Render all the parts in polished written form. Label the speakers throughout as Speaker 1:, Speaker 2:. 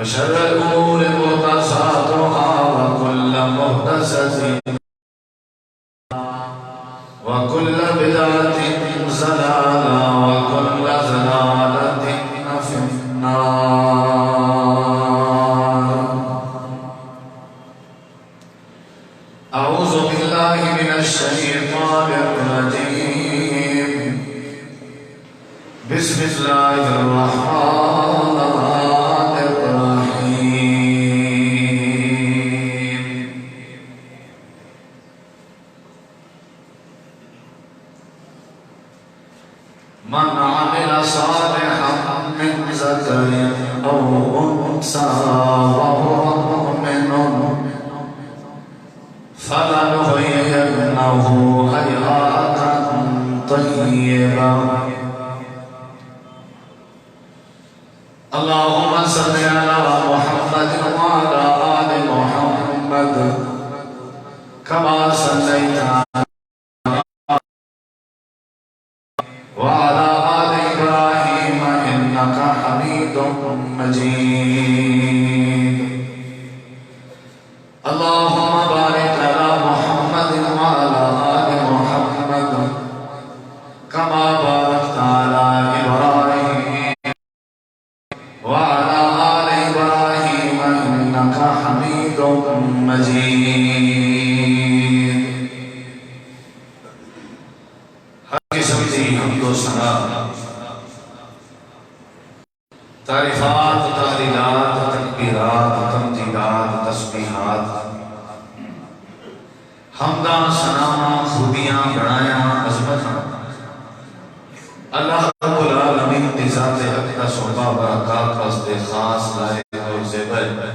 Speaker 1: وشر الأمور محدثاتها وكل محدثة وكل بدعة ضلالة وكل ضلالة في النار. أعوذ بالله من الشيطان الرجيم. بسم الله الرحمن الرحيم. من عمل صالحا من ذكر أو أنثى وهو مؤمن فلنحيينه حياة طيبة. اللهم صل على محمد وعلى آل محمد كما صليت وعلى آل إبراهيم إنك حميد مجيد. اللهم بارك على محمد وعلى آل محمد كما باركت على إبراهيم وعلى آل إبراهيم إنك حميد مجيد. ہر قسم کی حمد و ثنا، تعریفات، تحلیلات، تکبیرات، تمجیدات، تسبیحات، حمداں، ثناء، خوبیاں، بڑایاں، عظمتاں اللہ رب العالمین کی ذات اقدس و برکات واسطے خاص لائق اور زیبا ہے.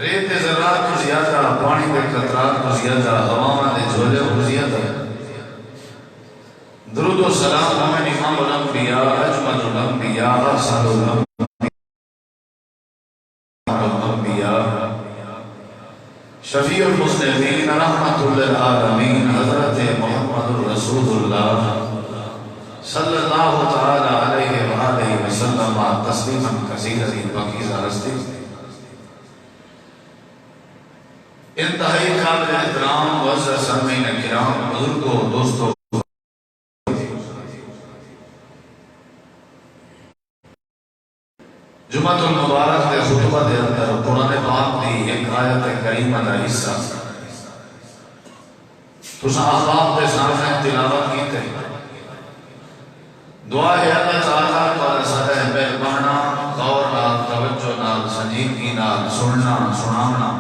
Speaker 1: ریت ذرات کو زیادہ، پانی کے قطرات کو زیادہ، ہواواں دے جھولے کو زیادہ. درود و سلام مومن امام الانبیاء، اجمل الانبیاء، افضل الانبیاء، شفیع المسلمین، رحمت للعالمین، حضرت محمد رسول اللہ صلی اللہ تعالی علیہ وآلہ وسلم تسلیما کثیرا پاکیزہ ہستی. انتہائی قابل احترام معزز سامعین کرام، بزرگوں، دوستوں، جمعۃ المبارک دے خطبہ دے اندر قرآن پاک دی ایک آیت کریمہ دا حصہ تساں احباب دے سامنے تلاوت کیتے. دعا ہے اللہ تعالیٰ تعالیٰ سارے مہربانا غور نال، توجہ نال، سنجیدگی نال سننا سناونا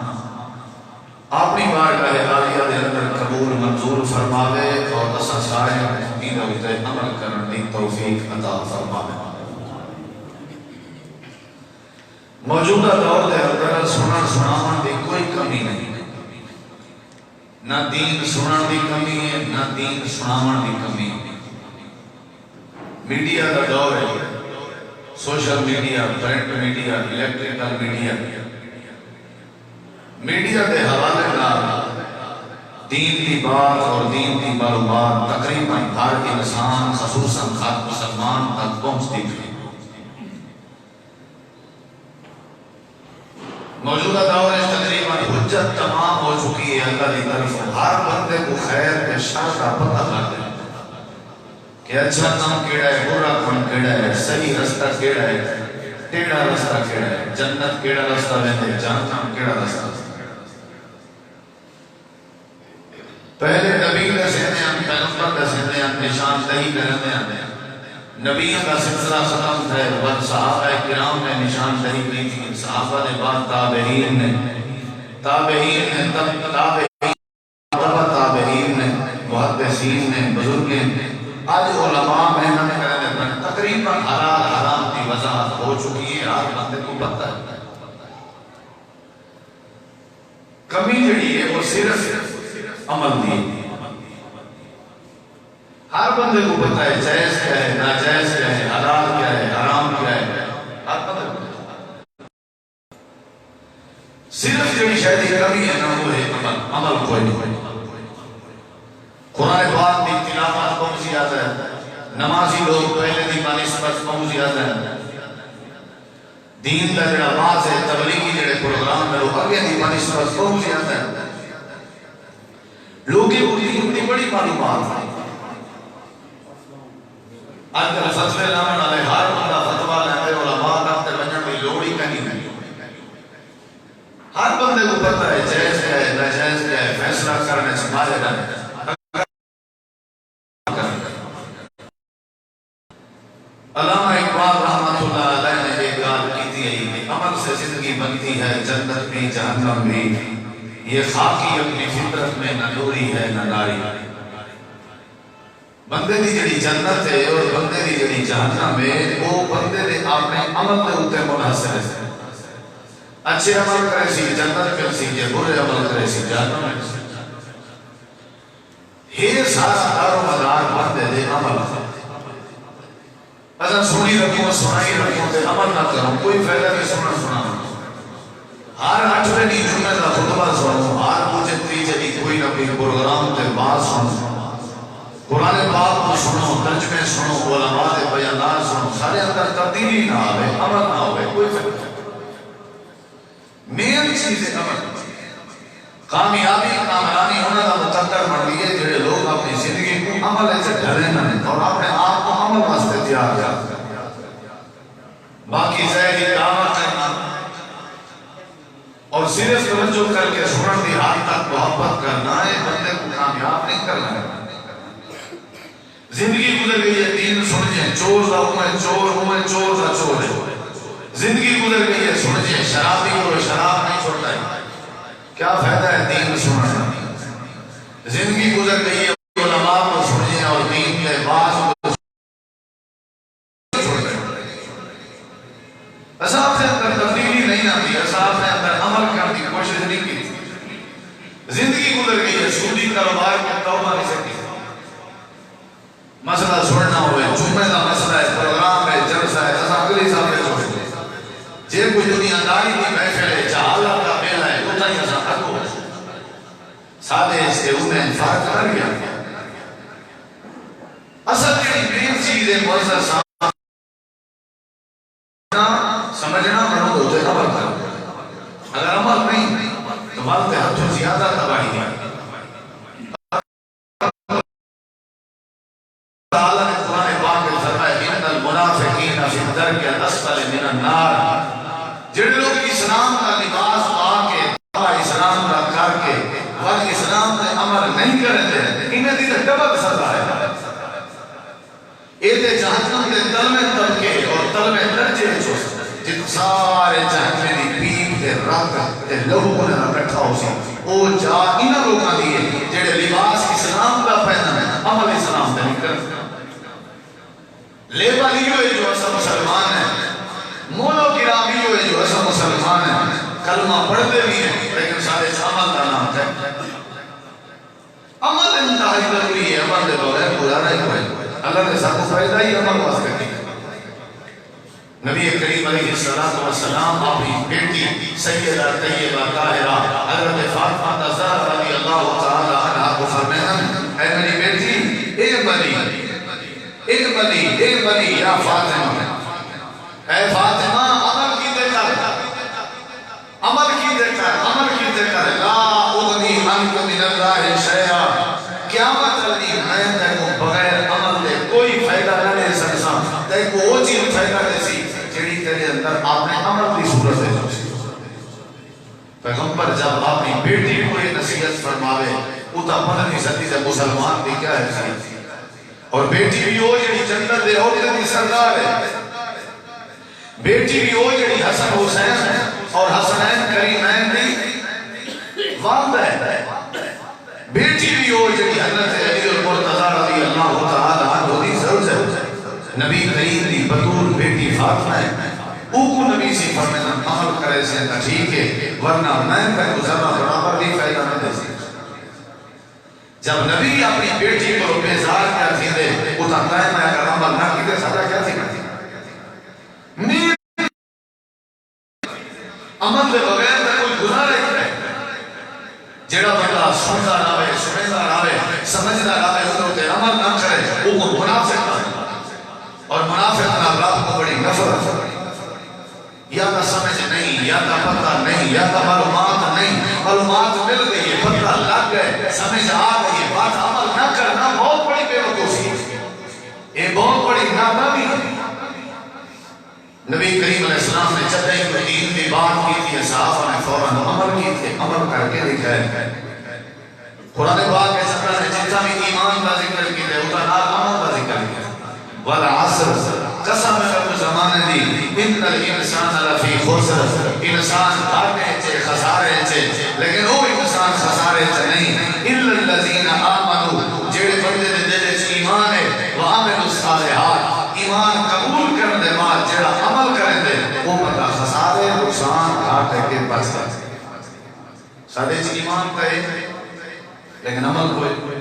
Speaker 1: اپنی بارگاہ عالیہ دے اندر قبول منظور فرماوے اور اساں سارے دین تے عمل کرن دی توفیق عطا فرماوے. موجودہ دور دے اندر سنن سناون دی کوئی کمی نہیں، نہ دین سنن دی کمی ہے، نہ دین سناون دی کمی ہے. میڈیا کا دور ہے، social media, print media, electrical media. Media دے حوالے نال دین دی بات اور دین دی معلومات تقریباً ہر انسان خصوصاً خاص مسلمان تک پہنچتی ہے. موجودہ دور اس تقریباً حجت تمام ہو چکی ہے اللہ کی طرف. ہر بندے کو خیر کے شر کا پتہ لگ جائے کہ اچھا کام کیڑا ہے، برا کام کیڑا ہے، صحیح رستہ کیڑا ہے، ٹیڑھا رستہ کیڑا ہے، جنت کیڑا رستہ ویندے، جہنم کیڑا رستہ. پہلے نبی دسیندے ہیں، پیغمبر دسیندے ہیں، نشان دہی کرندے ہیں. نبیوں کا سلسلہ ختم ہے، بعد صحابہ کرام نے نشان دہی کی تھی. صحابہ نے بعد تابعین نے، تابعین نے، تابعین نے، محدثین نے، بزرگین نے، آج علماء محنت کرنے پر تقریباً حلال حرام کی وضاحت ہو چکی ہے. آج بندے کو پتہ ہے. کمی جڑی ہے وہ صرف عمل دی. ہر بندے کو پتہ ہے جائز کیا ہے، ناجائز کیا ہے، حلال کیا ہے، حرام کیا ہے. ہر بندے کو صرف جڑی شاید کمی ہے نا وہ ہے عمل کوئی نہیں. قرآن پاک کی تلاوت بہت زیادہ ہے. نمازی لوگ پہلے دی بنسبت بہت زیادہ ہے. دین کا جڑا باز ہے تبلیغی جڑے پروگرام میں لوگ اگے دی بنسبت پہنچ جاتا ہے لوگوں کو دین کی بڑی معلومات ہے آج کل فتوے لامن والے ہر بندہ فتوا لیندے علماء دفتر وجن کی لوڑ ہی کہیں نہیں ہر بندے کو پتہ ہے جائز کیا ہے ناجائز کیا ہے فیصلہ کرنے سے مارے گا علامہ اقبال رحمۃ اللہ علیہ نے ایک گال کی تھی عمل سے زندگی بنتی ہے جنت بھی جہنم بھی یہ خاکی اپنی فطرت میں نہ نوری ہے نہ ناری بندے دی جڑی جنت ہے اور بندے دی جڑی جہنم ہے وہ بندے دے اپنے عمل دے اوپر منحصر ہے اچھے عمل کرے سی جنت مل سی جے برے عمل کرے سی جہنم مل سی یہ سارا دار و مدار بندے دے عمل اگر سنی رکھوں سنائی رکھوں تے عمل نہ کروں کوئی فائدہ نہیں سنا ہر آٹھویں دی جمعہ دا خطبہ سنوں ہر مجھے تیجے دی کوئی نہ کوئی پروگرام تے بات سنوں قرآن پاک کو سنو ترجمے سنو علماء دے بیانات سنو سارے اندر تبدیلی نہ آوے عمل نہ ہوئے کوئی فائدہ مین چیز ہے عمل کامیابی کامرانی ہونا دا مقدر بن لیے جڑے لوگ اپنی زندگی کو عمل سے ڈھلے نہ اور اپنے آپ کو عمل واسطے تیار کر باقی ظاہری دعویٰ کرنا اور صرف توجہ کر کے سنن دی حد تک محبت کرنا ہے بندے کو کامیاب نہیں کرنا ہے زندگی گزر گئی ہے دین سنجھیں چور دا چور دا چور ہے زندگی گزر گئی ہے سنجھیں شرابی کو شراب نہیں چھوڑتا ہے کیا فائدہ ہے دین سننا زندگی گزر گئی ہے علماء کو سنجھیں اور دین کے باز کو چھوڑتا ہے اصحاب سے اندر تبدیلی نہیں آتی اصحاب سے اندر عمل کرنے کی کوشش نہیں کی زندگی گزر گئی ہے سودی کاروبار میں توبہ نہیں سکتی مسئلہ چھوڑنا ہوئے جمعہ کا مسئلہ ہے پروگرام ہے جلسہ ہے اگلی صاحب نے چھوڑ دیا جے کوئی دنیا داری کی محفل ہے جہالت کا میلہ ہے اتنا ہی ایسا حق ہو سادے سے انہیں فرق کر گیا اصل کی مین چیز ہے معزز صاحب سمجھنا مرد ہوتے عمل کر اگر عمل نہیں تو والد ہاتھوں زیادہ تباہی ہے جڑے لوگ اسلام کا لباس پا کے اسلام کا کر کے اور اسلام کا عمل نہیں کرتے انہیں دی ڈبل سزا ہے یہ جہنم کے تلوے طبقے اور تلوے درجے جن سارے جہنم دی پیپ کے رنگ تے لہو نے اکٹھا ہو سی او جا انہاں لوکاں دی جڑے لباس اسلام کا پہننا ہے عمل اسلام کا نہیں کرتے لیبل یہ ہے جو ایسا مسلمان ہے مولو کرام یہ ہے جو ایسا مسلمان ہے کلمہ پڑھتے بھی ہیں لیکن سارے عمل کا نام ہے عمل انتہائی ضروری ہے عمل دے بغیر گزارا ہی ہوئے اللہ نے سب کو فائدہ ہی عمل واسطے کی نبی کریم علیہ السلام اپنی بیٹی سیدہ طیبہ طاہرہ حضرت فاطمہ الزہرا رضی اللہ تعالی عنہا کو فرمایا اے میری بیٹی اقبلی یا فاطمہ اے فاطمہ عمل کی دے کر لا اغنی عنک من اللہ شیئا قیامت علی میں تیکو بغیر عمل دے کوئی فائدہ نہ دے سکسا تیکو وہ چیز فائدہ دے سی جڑی تیرے اندر آپ نے عمل کی صورت ہے پیغمبر جب اپنی بیٹی کو یہ نصیحت فرماوے اتا پتہ نہیں سکتی سے مسلمان بھی کیا ہے اور بیٹی بھی ہو جڑی جنت دے عورتیں کی سردار ہے بیٹی بھی ہو جڑی حسن حسین اور حسنین کریمین دی والدہ ہے بیٹی بھی ہو جڑی حضرت علی المرتضی رضی اللہ تعالی عنہ دی زوج ہے نبی کریم دی بطول بیٹی فاطمہ ہے او کو نبی سے فرمایا عمل کرے سے ٹھیک ہے ورنہ میں تک ذرہ برابر بھی فائدہ نہ دے سکتا جب نبی اپنی بیٹی کو بیزار کیا تھی دے اتا قائم ہے اگر عمل نہ کی دے سزا کیا تھی عمل دے بغیر تک کوئی گزارے کرے جیڑا بندہ سنتا رہے سنتا رہے سمجھتا رہے ادھر تے عمل نہ کرے وہ کو منافق ہے اور منافق نہ رب کو بڑی نفرت یا تو سمجھ نہیں، یا تو پتہ نہیں، یا تو معلومات نہیں، معلومات مل گئی ہے، پتہ لگ گئے، سمجھ آ گئی ہے، بات عمل نہ کرنا بہت بڑی بے وقوفی ہے، یہ بہت بڑی نادانی ہے۔ نبی کریم علیہ السلام نے جب ایک دین کی بات کی تھی، صحابہ نے فوراً عمل کی تھی، عمل کر کے دکھا ہے۔ قرآن پاک کے سطح نے جتنا بھی ایمان کا ذکر کی ہے اتنا عمل کا ذکر کیا۔ والعصر قسم رب زمانے دی ان الانسان لفی خسر، انسان گھاٹے چے خسارے چے، لیکن وہ انسان خسارے چے نہیں، الا الذین آمنوا جڑے بندے دے دل وچ ایمان ہے، وعملوا الصالحات ایمان قبول کرن دے بعد جڑا عمل کرن دے وہ بندہ خسارے نقصان گھاٹے کے بچ سکتا۔ سادے وچ ایمان کا ہے لیکن عمل کوئی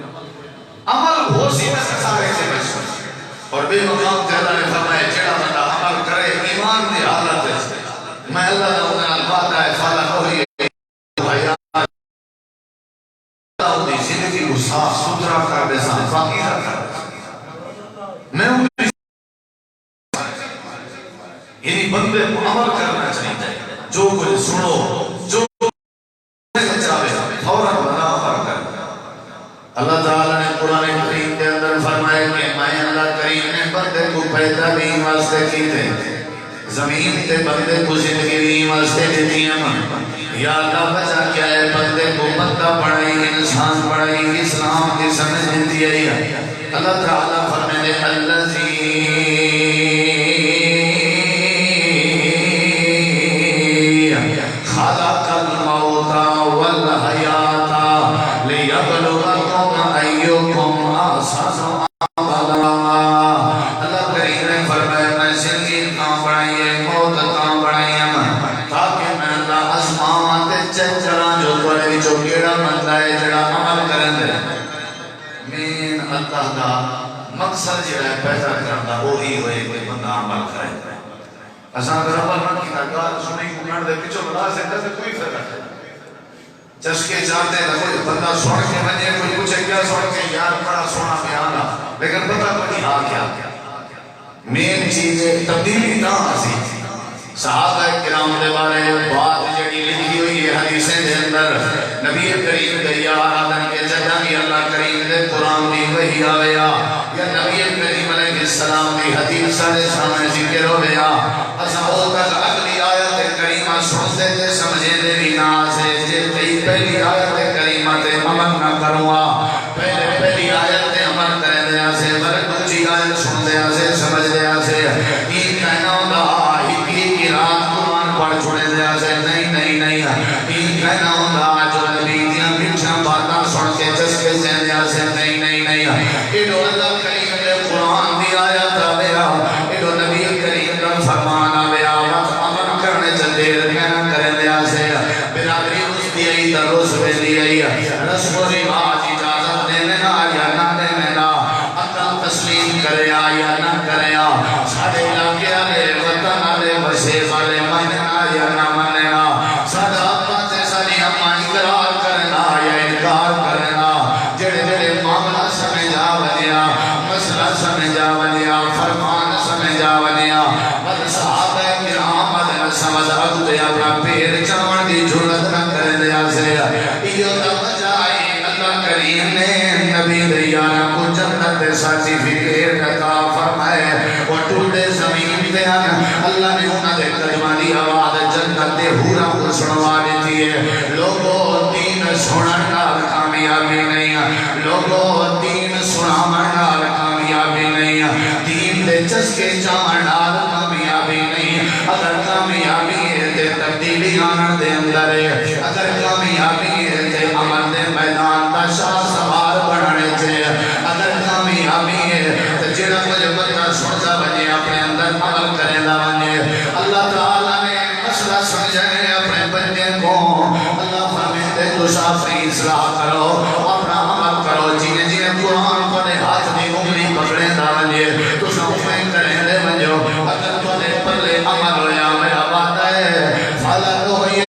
Speaker 1: عمل ہو سی میں خسارے سے بچ سکتا۔ اور بے مقام سے اللہ نے فرمایا جڑا بندہ عمل کرے ایمان دی حالت ہے میں اللہ نے انہاں الفاتحہ ہے فالا ہوئی حیات اللہ دی زندگی کو صاف ستھرا کر دے سان پاکیزہ کر دے میں ان یعنی بندے کو عمل کرنا چاہیے جو کچھ سنو جو چاہے فوراً بنا عمل کر اللہ تعالیٰ نے قرآن کریم کے اندر فرمایا کہ میں اللہ کریم نے بندے کو پیدا بھی واسطے کی تھے زمین تے بندے کو زندگی بھی واسطے دیتی ہیں یا اللہ بچا کیا ہے بندے کو بندہ بڑھائی انسان بڑھائی اسلام کی سمجھ دیتی ہے اللہ تعالیٰ فرمائے خلق الموت والحیات لیبلوکم ایکم احسن عملا اللہ کریم نے فرمایا میں زندگی کام بڑھائی ہے موت کام بڑھائی ہے تاکہ میں اللہ آسمان تے چچرا جو تھوڑے جو کیڑا بندہ ہے جڑا عمل کرن دے مین اللہ دا مقصد جڑا ہے پیدا کرنا وہی ہوئے کہ بندہ عمل کرے اساں اگر عمل نہ کیتا گل سنی گھومن دے پیچھے بلا سکتا تے کوئی فرق نہیں چسکے جاتے ہیں کوئی بندہ سن کے بنے کوئی پوچھے کیا سن کے یار بڑا سونا بیان آ لیکن پتہ کوئی ہاں کیا مین چیز تبدیلی نہ آسی صحابہ کرام دے بارے بات جڑی لکھی ہوئی ہے حدیثیں دے اندر نبی کریم دے یار آدم کے جدہ بھی اللہ کریم دے قرآن دی وحی آویا یا نبی کریم علیہ السلام دی حدیث سارے سامنے ذکر ہو گیا اساں او تک اگلی آیت کریمہ سنتے تے سمجھے دے بھی نہ سے جے پہلی آیت کریمہ تے عمل نہ کروا پہلی آیت تے عمل کرے دے سے دوسری آیت سن دے سے سمجھ دے سے یہ کہنا ہوندا ہی رات قرآن پڑھ چھوڑے دے سے نہیں یہ کہنا ہوندا جو نبی دیاں میٹھیاں باتاں سن کے چسکے سے دے سے نہیں یہ جو اللہ کریم دے قرآن دی آیت آیا یہ جو نبی کریم دا فرمان آیا عمل کرنے چل دیر کہنا کرے دے سے برادری اس دی آئی در اس میں دی آئی رسم و رواج اجازت دے میں نہ یا نہ دے میں نہ عقل تسلیم کرے یا نہ کرے سارے علاقے آلے وطن آلے وسے والے مننا یا نہ مننا سارا باتیں ساری اما اقرار کرنا یا انکار کرنا جڑے جڑے معاملہ سمجھا ونیا مسئلہ سمجھا ونیا فرمان سمجھا ونیا بل صحابہ کرام بدن سمجھ اگتے اپنا پیر چمڑ دی جھولت نہ کرے دیا سے یہ تب جائے اللہ کریم نے نبی دیانا کو جنت سرٹیفکیٹ عطا فرمائے وہ ٹوٹے زمین پہ اللہ نے انہاں دے کلمہ دی آواز جنت دے حورا کو سنوا دیتی ہے لوگوں دین سنن نال کامیابی نہیں لوگوں دین سناون نال کامیابی نہیں دین دے چسکے چاون نال کامیابی نہیں اگر کامیابی ہے تے تبدیلی آنن دے اندر ہے اگر کامیابی ہے تے عمل دے میدان دا شاہ سوار بننے چے اگر کامیابی ہے تے جڑا کچھ بندہ سنتا بنے اپنے اندر عمل کرے دا بنے اللہ تعالیٰ نے مسئلہ سمجھنے اپنے بندے کو اللہ فرمیتے تو شافی اصلاح کرو اپنا عمل کرو جنہیں جنہیں قرآن پڑھے ہاتھ دی انگلی پکڑے دا بنے تو سوفیں کریں دے بنجو اگر پڑھے پلے عمل ہویا میرا وعدہ ہے فالا تو ہوئی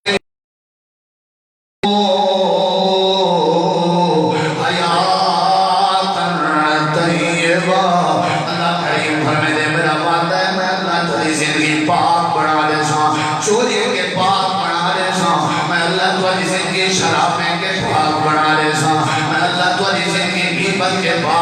Speaker 1: پاک بڑھا دے ساں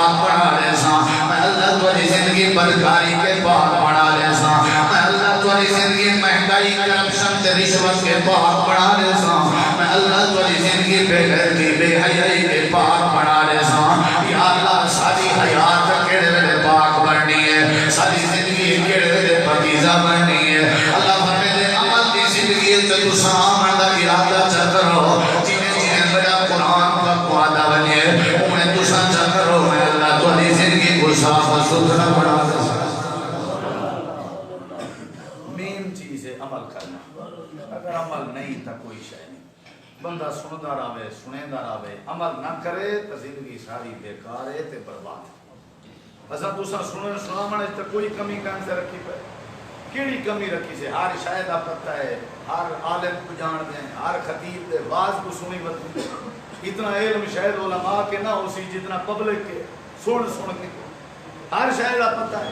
Speaker 1: پاک بنا لے سا میں اللہ تیری زندگی بدکاری کے پاک بنا لے سا میں اللہ تیری زندگی مہنگائی کرپشن تے رشوت کے پاک بنا لے سا میں اللہ تیری زندگی بے غیرتی بے حیائی کے پاک بنا لے سا یا اللہ ساری حیات کیڑے ویلے پاک بننی ہے ساری زندگی کیڑے ویلے پاکیزہ بننی ہے اللہ فرمائے دے عمل دی زندگی تے تو سامن دا ارادہ چل کرو جنہیں بڑا قرآن کا وعدہ بنے انہیں تو سچا کرو میں اللہ تیری زندگی کو صاف و ستھرا بنا دے مین چیز ہے عمل کرنا اگر عمل نہیں تو کوئی شے نہیں بندہ سندا رہے سنیندا رہے عمل نہ کرے تو زندگی ساری بیکار ہے تے برباد ہے اساں تساں سناونے تے کوئی کمی کان سے رکھی پے کیڑی کمی رکھی سے ہر شاید دا پتہ ہے ہر عالم کو جان دیں ہر خطیب دے واز کو سنی بتوں اتنا علم شاید علماء کے نہ ہو سی جتنا پبلک کے سن کے ہر شاید دا پتہ ہے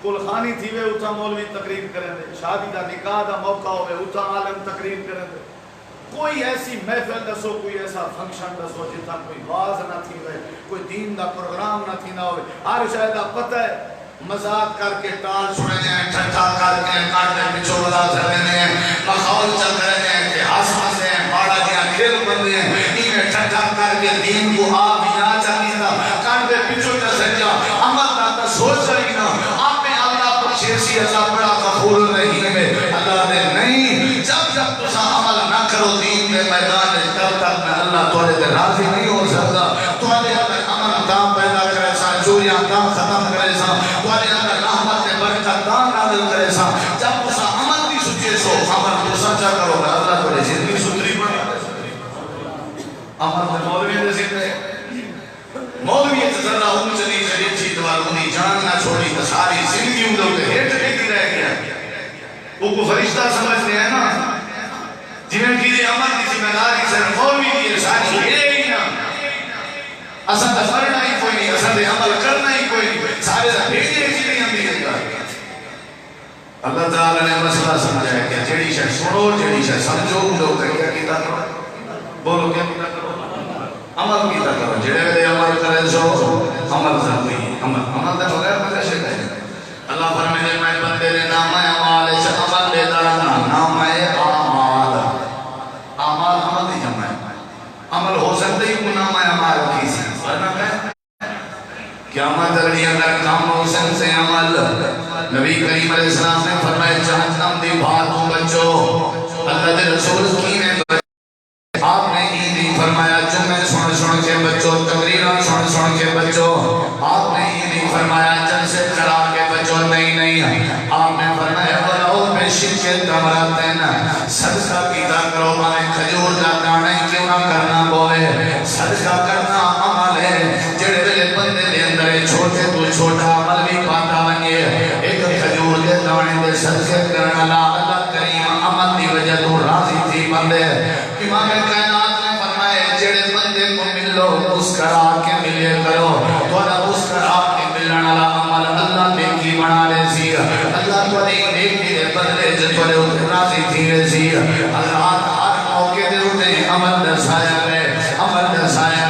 Speaker 1: کل خانی تھی وے اتھا مولوی تقریر کریں دے شادی دا نکاح دا موقع ہوئے اتھا عالم تقریر کریں دے کوئی ایسی محفل دسو کوئی ایسا فنکشن دسو جتنا کوئی واز نہ تھی وے کوئی دین دا پروگرام نہ تھی نہ ہوئے ہر شاید دا پتہ ہے مذاق کر کے ٹال چھوڑے ہیں ٹھٹا کر کے کاٹے پچھوڑا کرنے ہیں مخول چل رہے ہیں کہ ہس ہسے ہیں باڑا دیا کھیل بندے ہیں انہیں ٹھٹا کر کے دین کو آپ یا چاہیے نا کاٹے پچھوڑا سجا عمل نہ سوچ رہی نا آپ میں اللہ پر شیرسی اللہ بڑا غفور رحیم ہے اللہ نے نہیں جب تسا عمل نہ کرو دین میں میدان تب تک میں اللہ تھوڑے دے راضی نہیں ہو سکتا تھوڑے اندر امن دام پیدا کرے سا چوریاں دام ختم کرے سا تھوڑے اندر رحمت برکت دام نازل کرے سا جب تسا عمل بھی سچے سو عمل کو سچا کرو گا اللہ تھوڑے زندگی ستری بڑھا عمل میں مولوی دے زندے مولوی ذرا اونچنی شریف چیز والونی جان نہ چھوڑی تو ساری زندگی ان لوگ ہیٹ دیکھی رہ گیا وہ کو فرشتہ سمجھتے ہیں نا جنہیں کی عمل کی ذمہ داری سے مولوی کی ساری ہے ہی نا اصل کرنا ہی کوئی نہیں اصل عمل کرنا ہی کوئی نہیں سارے بھیجے کی نہیں ہم بھی گا اللہ تعالی نے مسئلہ سمجھایا کہ جڑی شے سنو جڑی شے سمجھو لوگ کیا کیتا کرو بولو کیا کیتا کرو عمل کیتا کرو جڑے ویلے عمل کرے سو عمل ضروری عمل دے بغیر کیسے کرے اللہ فرمائے میں بندے نے نام اعمال سے عمل لے دانا نام اعمال اعمال عمل دی جمع ہے عمل ہو سکتا ہی نام اعمال کی سی ورنہ کہ قیامت علی اندر کام ہو سکتے عمل نبی کریم علیہ السلام نے فرمایا جہنم دی باتوں بچو اللہ دے رسول کی نے آپ نے ہی نہیں فرمایا جمعے سن کے بچو تقریران سن کے بچو آپ نے ہی نہیں فرمایا جلسے کرا کے بچو نہیں آپ نے فرمایا بلاؤ میں شکے تمراتین صدقہ کیتا کرو مانے کھجور کا دانا ہی کیوں نہ کرنا بوئے صدقہ کرنا عمل ہے جڑے ویلے بندے دے اندر چھوٹے تو چھوٹا عمل بھی پاتا بنیے ایک کھجور دے دانے دے صدقے کرنا اللہ کریم عمل دی وجہ تو راضی تھی بندے امام کائنات نے فرمائے جڑے بندے کو ملو مسکرا کے ملے کرو تھوڑا مسکرا کے ملنا عمل اللہ نیکی بنا لے سی اللہ تھوڑی نیکی دے بدلے جو تھوڑے راضی تھی لے سی حضرات ہر موقع دے اٹھے عمل دسایا گئے عمل دسایا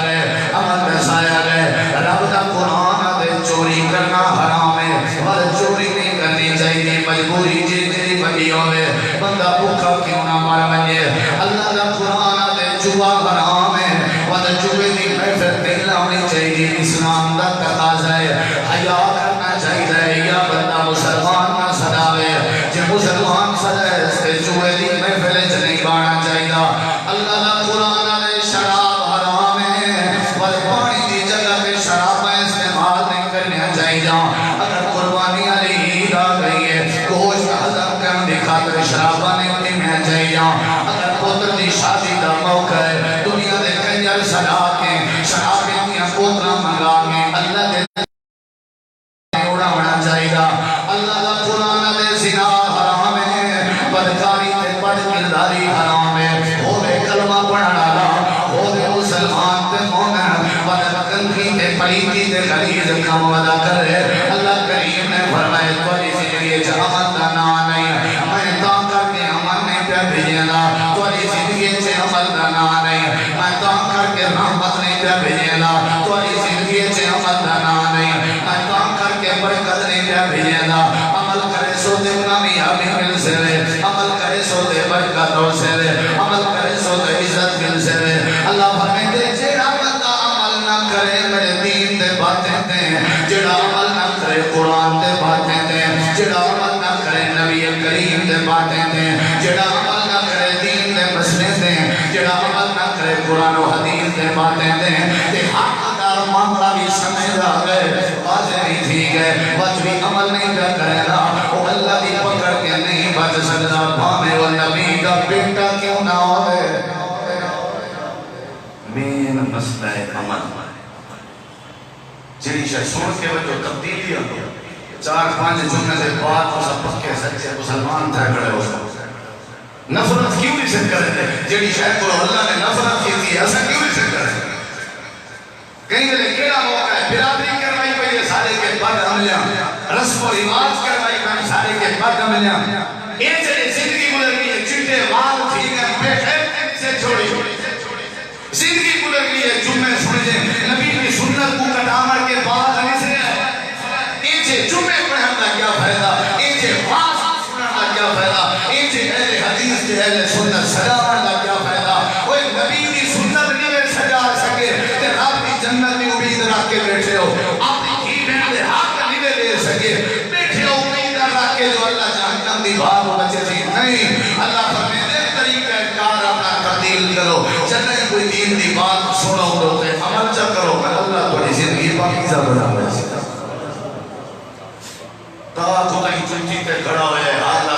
Speaker 1: گئے رب دا قرآن دے چوری کرنا حرام ہے اور چوری نہیں کرنی چاہیے مجبوری جی بڑی ہوئے بندہ بھوکا کیوں نہ مر بنیے اللہ دا قرآن دے جوا حرام ہے اور جوے دی محفل نہیں لاؤنی چاہیے اسلام دا تقاضا ہے حیا کرنا چاہیے یا بندہ مسلمان نہ صداوے جب مسلمان صدائے اس کے جوے دی محفل نہیں بانا چاہیے اللہ دا قرآن دے شراب حرام ہے اور پانی دی جگہ پہ شراب استعمال نہیں کرنے چاہیے اگر قربانی علی آ گئی ہے گوشت ہضم کرنے دی خاطر شرابہ نہیں پینے چاہیے اگر پتر دی شادی دا موقع ہے دنیا دے کنجر سلا کے شرابیں دیا پوترہ منگا کے اللہ دے اڑا ہونا چاہیے اللہ دا قرآن دے زنا حرام ہے بدکاری تے بد کرداری حرام ہے ہوے کلمہ پڑھنا لا ہوے مسلمان تے مومن بدکندگی تے پلیتی تے غلیظ کام ادا کرے اللہ کریم نے فرمایا تھوڑی زندگی چ امن دا نا نہیں میں تا کر کے امن نہیں پہ بھیجنا تھوڑی زندگی چ عمل دا نا نہیں میں تا کر کے رحمت نہیں پہ بھیجنا تھوڑی زندگی چ عمل دا برکت نہیں پیا بھیجنا عمل کرے سو تے کامیابی مل سوے عمل کرے سو تے برکت ہو سوے عمل کرے سو تے عزت مل سوے اللہ فرمائے جیڑا بندہ عمل نہ کرے میرے دین دے باتیں تے جیڑا عمل نہ کرے قرآن دے باتیں تے جیڑا عمل نہ کرے نبی کریم دے باتیں تے جیڑا عمل نہ کرے دین دے مسئلے تے جیڑا عمل نہ کرے قرآن و حدیث دے باتیں تے حق دار معاملہ بھی سمجھ آ گئے واضح نہیں تھی گئے بچ بھی عمل نہیں کر کرے نا وہ اللہ دی پکڑ کے نہیں بچ سکتا بھامے وہ نبی کا بیٹا کیوں نہ ہوئے مین مسئلہ عمل جنہی شاید سن کے وہ جو تبدیلی ہوئی 4-5 جمعے سے بعد وہ سب پکے سچے مسلمان تھے کھڑے ہو نفرت کیوں نہیں سکھ کرے تھے جنہی شاید کو اللہ نے نفرت کی تھی ایسا کیوں نہیں سکھ کرے کہیں ملے کیڑا موقع ہے برادری کروائی پہ یہ سارے کے بعد عملیاں رسم و رواج کروائی پہ سارے کے بعد عملیاں یہ جنہی زندگی گزر گئی ہے چٹے وال ٹھیک ہے پیٹھے سے چھوڑی زندگی گزر گئی ہے جمعے سمجھیں نبی کی سنت کو کٹامر کے بعد نہیں سے ایچے جمعے پڑھن کا کیا فائدہ ایچے واز سنن کا کیا فائدہ ایچے اہل حدیث کے اہل سنت سجاوان کا کیا فائدہ وہ نبی کی سنت نہیں سجا سکے تے رب کی جنت میں امید رکھ کے بیٹھے ہو اپنی ہی بہن دے حق نہیں لے سکے بیٹھے ہو امید رکھ کے جو اللہ جہنم دی بات بچے تھی نہیں اللہ فرمائے طریقہ کار اپنا تبدیل کرو چلے کوئی دین دی بات سنو تے عمل چا کرو اللہ تھوڑی زندگی پاکیزہ بنا دے تا تو تائی چنچی تے کھڑا ہوئے اللہ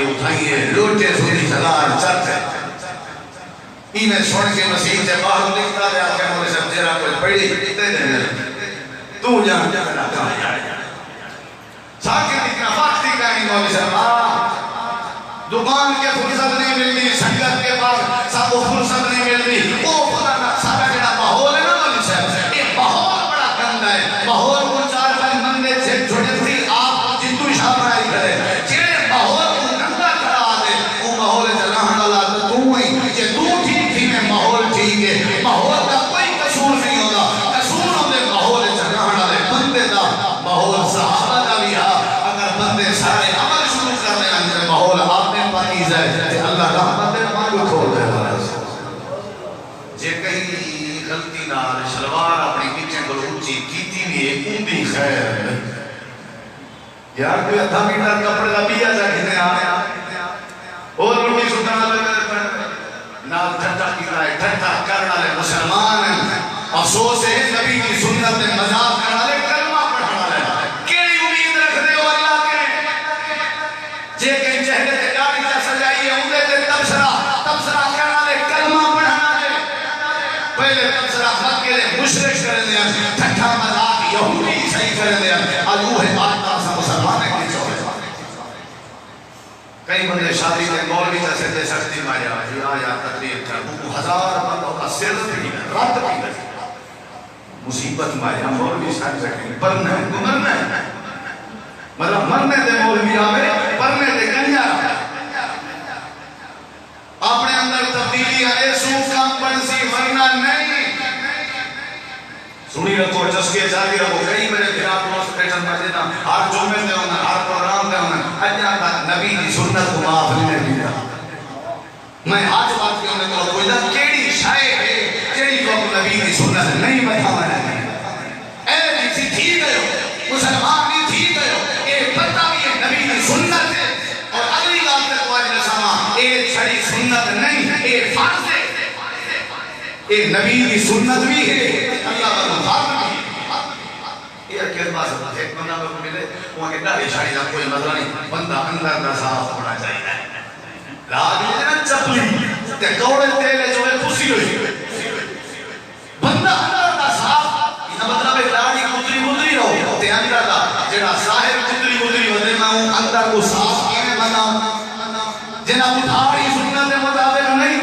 Speaker 1: اٹھائیے لوٹے سوری سلار چل ہے میں سن کے مسیح سے باہر لکھتا دیا کہ مجھے سب تیرا کوئی پڑی دے دے تو جان جانا کہاں جانے ساکر اتنا وقتی کہانی مولی صاحب دکان کے فرصت نہیں ملتی سنگت کے پاس سب کو فرصت نہیں ملتی وہ خدا سارا جڑا ماحول ہے نا مولی صاحب یہ ماحول بڑا گندا ہے ماحول کو 4-5 بندے سے چھوٹے تھی آپ جتو شاہ بنائی کرے جیڑے ماحول کو گندا کرا دے وہ ماحول جلان اللہ تو ہی یہ تو ٹھیک تھی میں ماحول ٹھیک ہے ماحول کا کوئی قصور نہیں ہوگا قصور ہوتے ماحول جلان والے بندے دا ماحول صحابہ دا بھی اگر بندے سارے عمل شروع کر دیں اندر ماحول آپ نے پاکیز ہے اللہ رحمت مانگو کھول دے جے کہیں غلطی نال شلوار اپنی پیچھے کو اونچی کیتی بھی ہے اندی خیر یار کوئی ادھا میٹر کپڑے کا بیا جا کھنے آنے اور روٹی سٹانا لگے نال ٹھٹا کیتا ہے ٹھٹا کرنا لے مسلمان ہیں افسوس ہے نبی کی سنت میں مذاق کرنا لے کلمہ پڑھنا لے کیڑی امید رکھ دے ہو اللہ کے جے کہیں چہرے تے داڑھی تے سجائی ہے اندے تے تبصرہ کرنا لے کلمہ پڑھنا لے پہلے تبصرہ مکے دے مشرک کر دیا ٹھٹا مذاق یہودی صحیح کر دیا آج وہ ہے بات سا مسلمان ہے کچھ کئی بندے شادی کے مولوی کا سے دے سکتی ماریا جی آیا تقریر کر وہ 1000 بندوں کا سر بھی رات بھی مصیبت ماریا مولوی صاحب بیٹھے پرنے مرنے مطلب مرنے دے مولوی آوے پرنے دے کنیا اپنے اندر تبدیلی آئے سو کام بنسی ورنہ نہیں سنی رکھو چسکے جاری رکھو کئی میرے بھیرات دوست پیٹن مجھے ہر جمعے دے ہونا ہر پروگرام دے ہونا اجا نبی کی سنت کو معاف نہیں دیا میں آج بات کی انہیں تو کوئی نہ کیڑی شائع ہے کیڑی کو نبی کی سنت نہیں بتانا ہے اے جیسی تھی گئے ہو مسلمان نہیں تھی گئے ہو اے پتہ بھی ہے نبی کی سنت ہے اور اگلی بات تک واجب سما اے چھڑی سنت نہیں اے فرض ہے اے نبی کی سنت بھی ہے اللہ کا مخاطب بھی یہ کس بات ہے ایک بندہ کو ملے وہاں کے داڑھی چھاڑی کا کوئی مسئلہ نہیں بندہ اندر کا صاف ہونا چاہیے لاگ لے نا چپلی تے کوڑے تیلے جو ہے خوشی ہوئی بندہ اندر کا صاف یہ مطلب ہے داڑھی کتری مدری رہو تے اندر کا جڑا ظاہر کتری مدری ہوتے میں ہوں اندر کو صاف کینے بناؤں جنہ بڑھاڑی سنت مطابق نہیں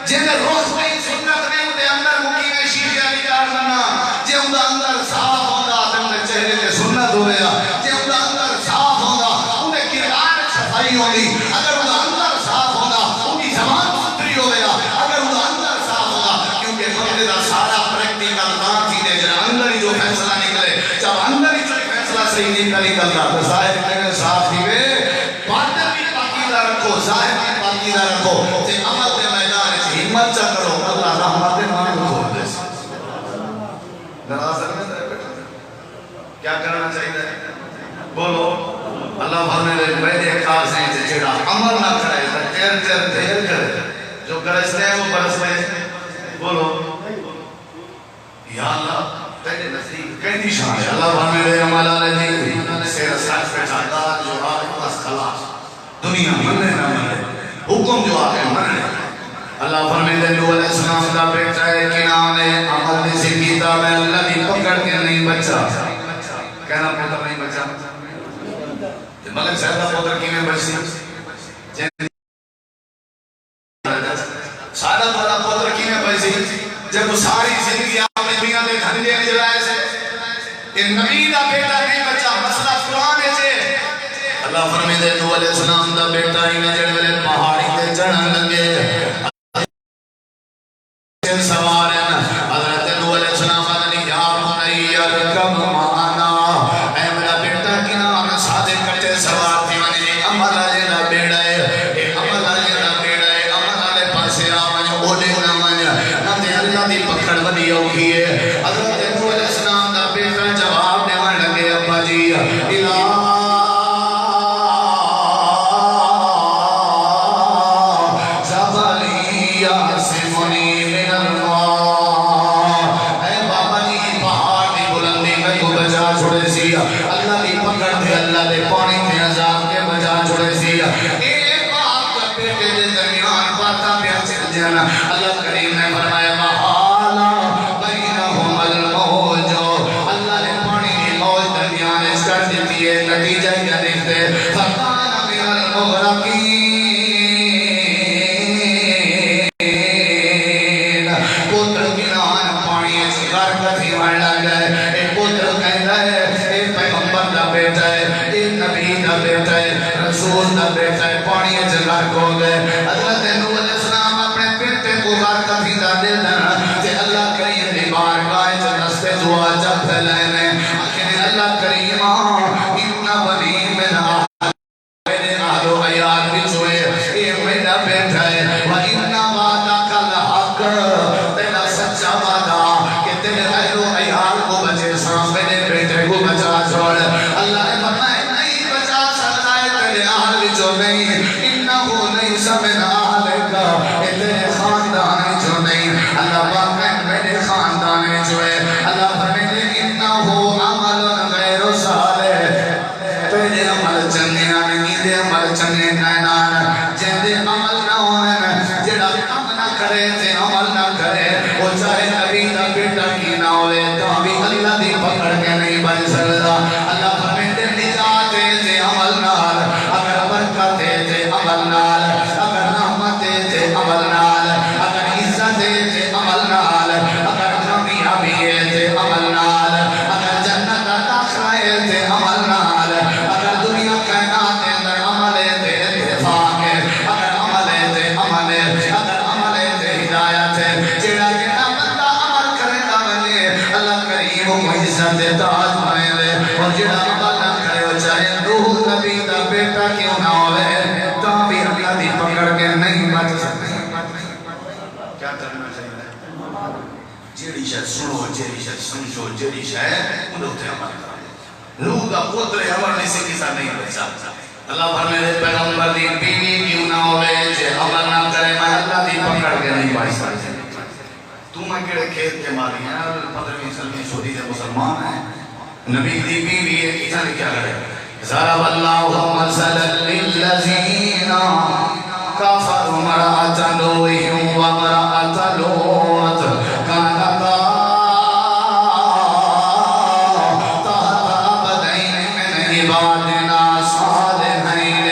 Speaker 1: جنہ روز نہیں سنت نہیں ہوتے اندر مکینے شیشہ نکار بنا جے اندر صاف ہوگا تمہیں چہرے کے سنت ہو گیا جے اندر صاف ہوگا انہیں کردار صفائی ہوگی اگر اندر صاف ہوگا انہی زمان ستری ہو گیا اگر اندر صاف ہوگا کیونکہ بندے دا سارا پریکٹیکل کام تھی دے جنہ اندر ہی جو فیصلہ نکلے جب اندر ہی جو فیصلہ صحیح نہیں کری کرتا تو ظاہر کرنے صاف ہی وے باطن بھی پاکیزہ رکھو ظاہر بھی پاکیزہ رکھو تے عمل دے میدان سے ہمت چا کرو اللہ رحمت مان کھول دے ناراض نہیں ہے بیٹا کیا کرنا چاہیے بولو اللہ فرمائے دے پہلے خاص ہیں جڑا عمل نہ کرے تے تیر کرے جو کرستے ہیں وہ برستے ہیں بولو یا اللہ تیرے نزدیک کئی نشان ہے اللہ فرمائے دے عمل علیہ سیر سچ پہ چاہتا جو آگے بس خلاص دنیا مننے نہ مننے حکم جو آگے مننے اللہ فرمائے دے نوح علیہ السلام کا بیٹا ہے کنان ہے عمل نے سے کیتا میں اللہ بھی پکڑ کے نہیں بچا کہنا پوتر نہیں بچا ملک صاحب کا پوتر کی میں بچی سادہ والا پوتر کی میں بچی جب وہ ساری زندگی آپ نے دنیا دے دھندے نہیں جلائے سے ان نبی دا بیٹا نہیں بچا مسئلہ قرآن ہے جے اللہ فرمائے دے نوح علیہ السلام دا بیٹا ہی میں جڑے والے پہاڑی تے چڑھن لگے سوار ہیں حضرت نوح علیہ السلام نے یا بنی ارکب معنا اے میرا بیٹا کی نام سادے کٹے سوار تھی منی عمل علی دا بیڑا ہے عمل علی دا بیڑا ہے عمل علی پاسے آ من اوڈے نہ من نہ تے اللہ دی پکڑ ودی ہوگی ہے حضرت نوح علیہ السلام دا بیٹا جواب دیون لگے ابا جی الہ اللہ دی پکڑ دے اللہ دے پانی دے عذاب کے بجا چھوڑے سی ایک باپ کا بیٹے دے درمیان باتا پہ چل جانا اللہ کریم نے فرمایا وحالا بینہم الموج اللہ نے پانی دی موج درمیان اس کر دیتی ہے نتیجہ کیا دیکھتے فکان من المغرقین پتر کنان پانی اس غرق تھی مر لگ گئے ایک پتر کہتا ہے پیغمبر دا بیٹا ہے ایک نبی دا بیٹا ہے رسول دا بیٹا ہے پانی جگار کو گئے حضرت نوح علیہ السلام اپنے بیٹے کو غرق تھی دا دے دینا کہ اللہ کریم دی بارگاہ جنت پہ دعا جب پھیلائنے آخر اللہ کریم اتنا بنی منا میرے آلو حیات بھی چھوئے یہ میرا بیٹا ہے وَإِنَّا وَعْدَكَ الْحَقَّ تیرا سچا وعدہ کہ تیرے اہلو حیات کو بچے سام میرے بیٹے کو بچا چھوڑ اللہ نے فرمایا نہیں بچا سکتا ہے تیرے آل جو نہیں انہو نہیں سمن آل کا تیرے خاندان جو نہیں اللہ واقعا میرے خاندان جو ہے اللہ فرمایا انہو عمل غیر صالح تیرے عمل چنگے نہیں دے عمل چنگے کائنان جہدے عمل نہ ہونے جڑا کم نہ کرے تے عمل نہ کرے وہ چاہے نبی دا بیٹا کی نہ ہوئے تو بھی اللہ دی پکڑ کے نہیں بن سکتا اللہ فرمائے نجات تے عمل نال اگر برکت تے عمل نال اگر رحمت تے عمل نال اگر عزت تے عمل نال اگر کامیابی تے عمل نال اگر جنت داخلہ تے عمل نال اگر دنیا کائنات اندر عمل تے اتفاق اگر عمل تے عمل اگر عمل تے ہدایت جڑا جڑا بندہ عمل کرے گا بنے اللہ کریم و عزت تاج بنے اور جڑا عمل نہ کرے وہ چاہے روح نبی دا بیٹا کیوں نہ ہوئے تو بھی اللہ دی پکڑ کے نہیں بچ سکتے کیا کرنا چاہیے جیڑی شاید سنو جیڑی شاید سمجھو جیڑی شاید انہوں تے عمل کرے روح دا پتر عمل نہیں سے کسا نہیں بچا اللہ فرمائے پیغمبر دی بیوی کیوں نہ ہوئے جے عمل نہ کرے میں اللہ دی پکڑ کے نہیں بچ سکتے تو میں کہڑے کھیت کے مالی ہیں 15ویں سلمی سعودی دے مسلمان ہیں نبی دی بیوی ہے کیسا نے کیا کرے ضرب اللہ مثلا للذین کفروا امرأة نوح وامرأة لوط كانتا تحت عبدین من عبادنا صالحین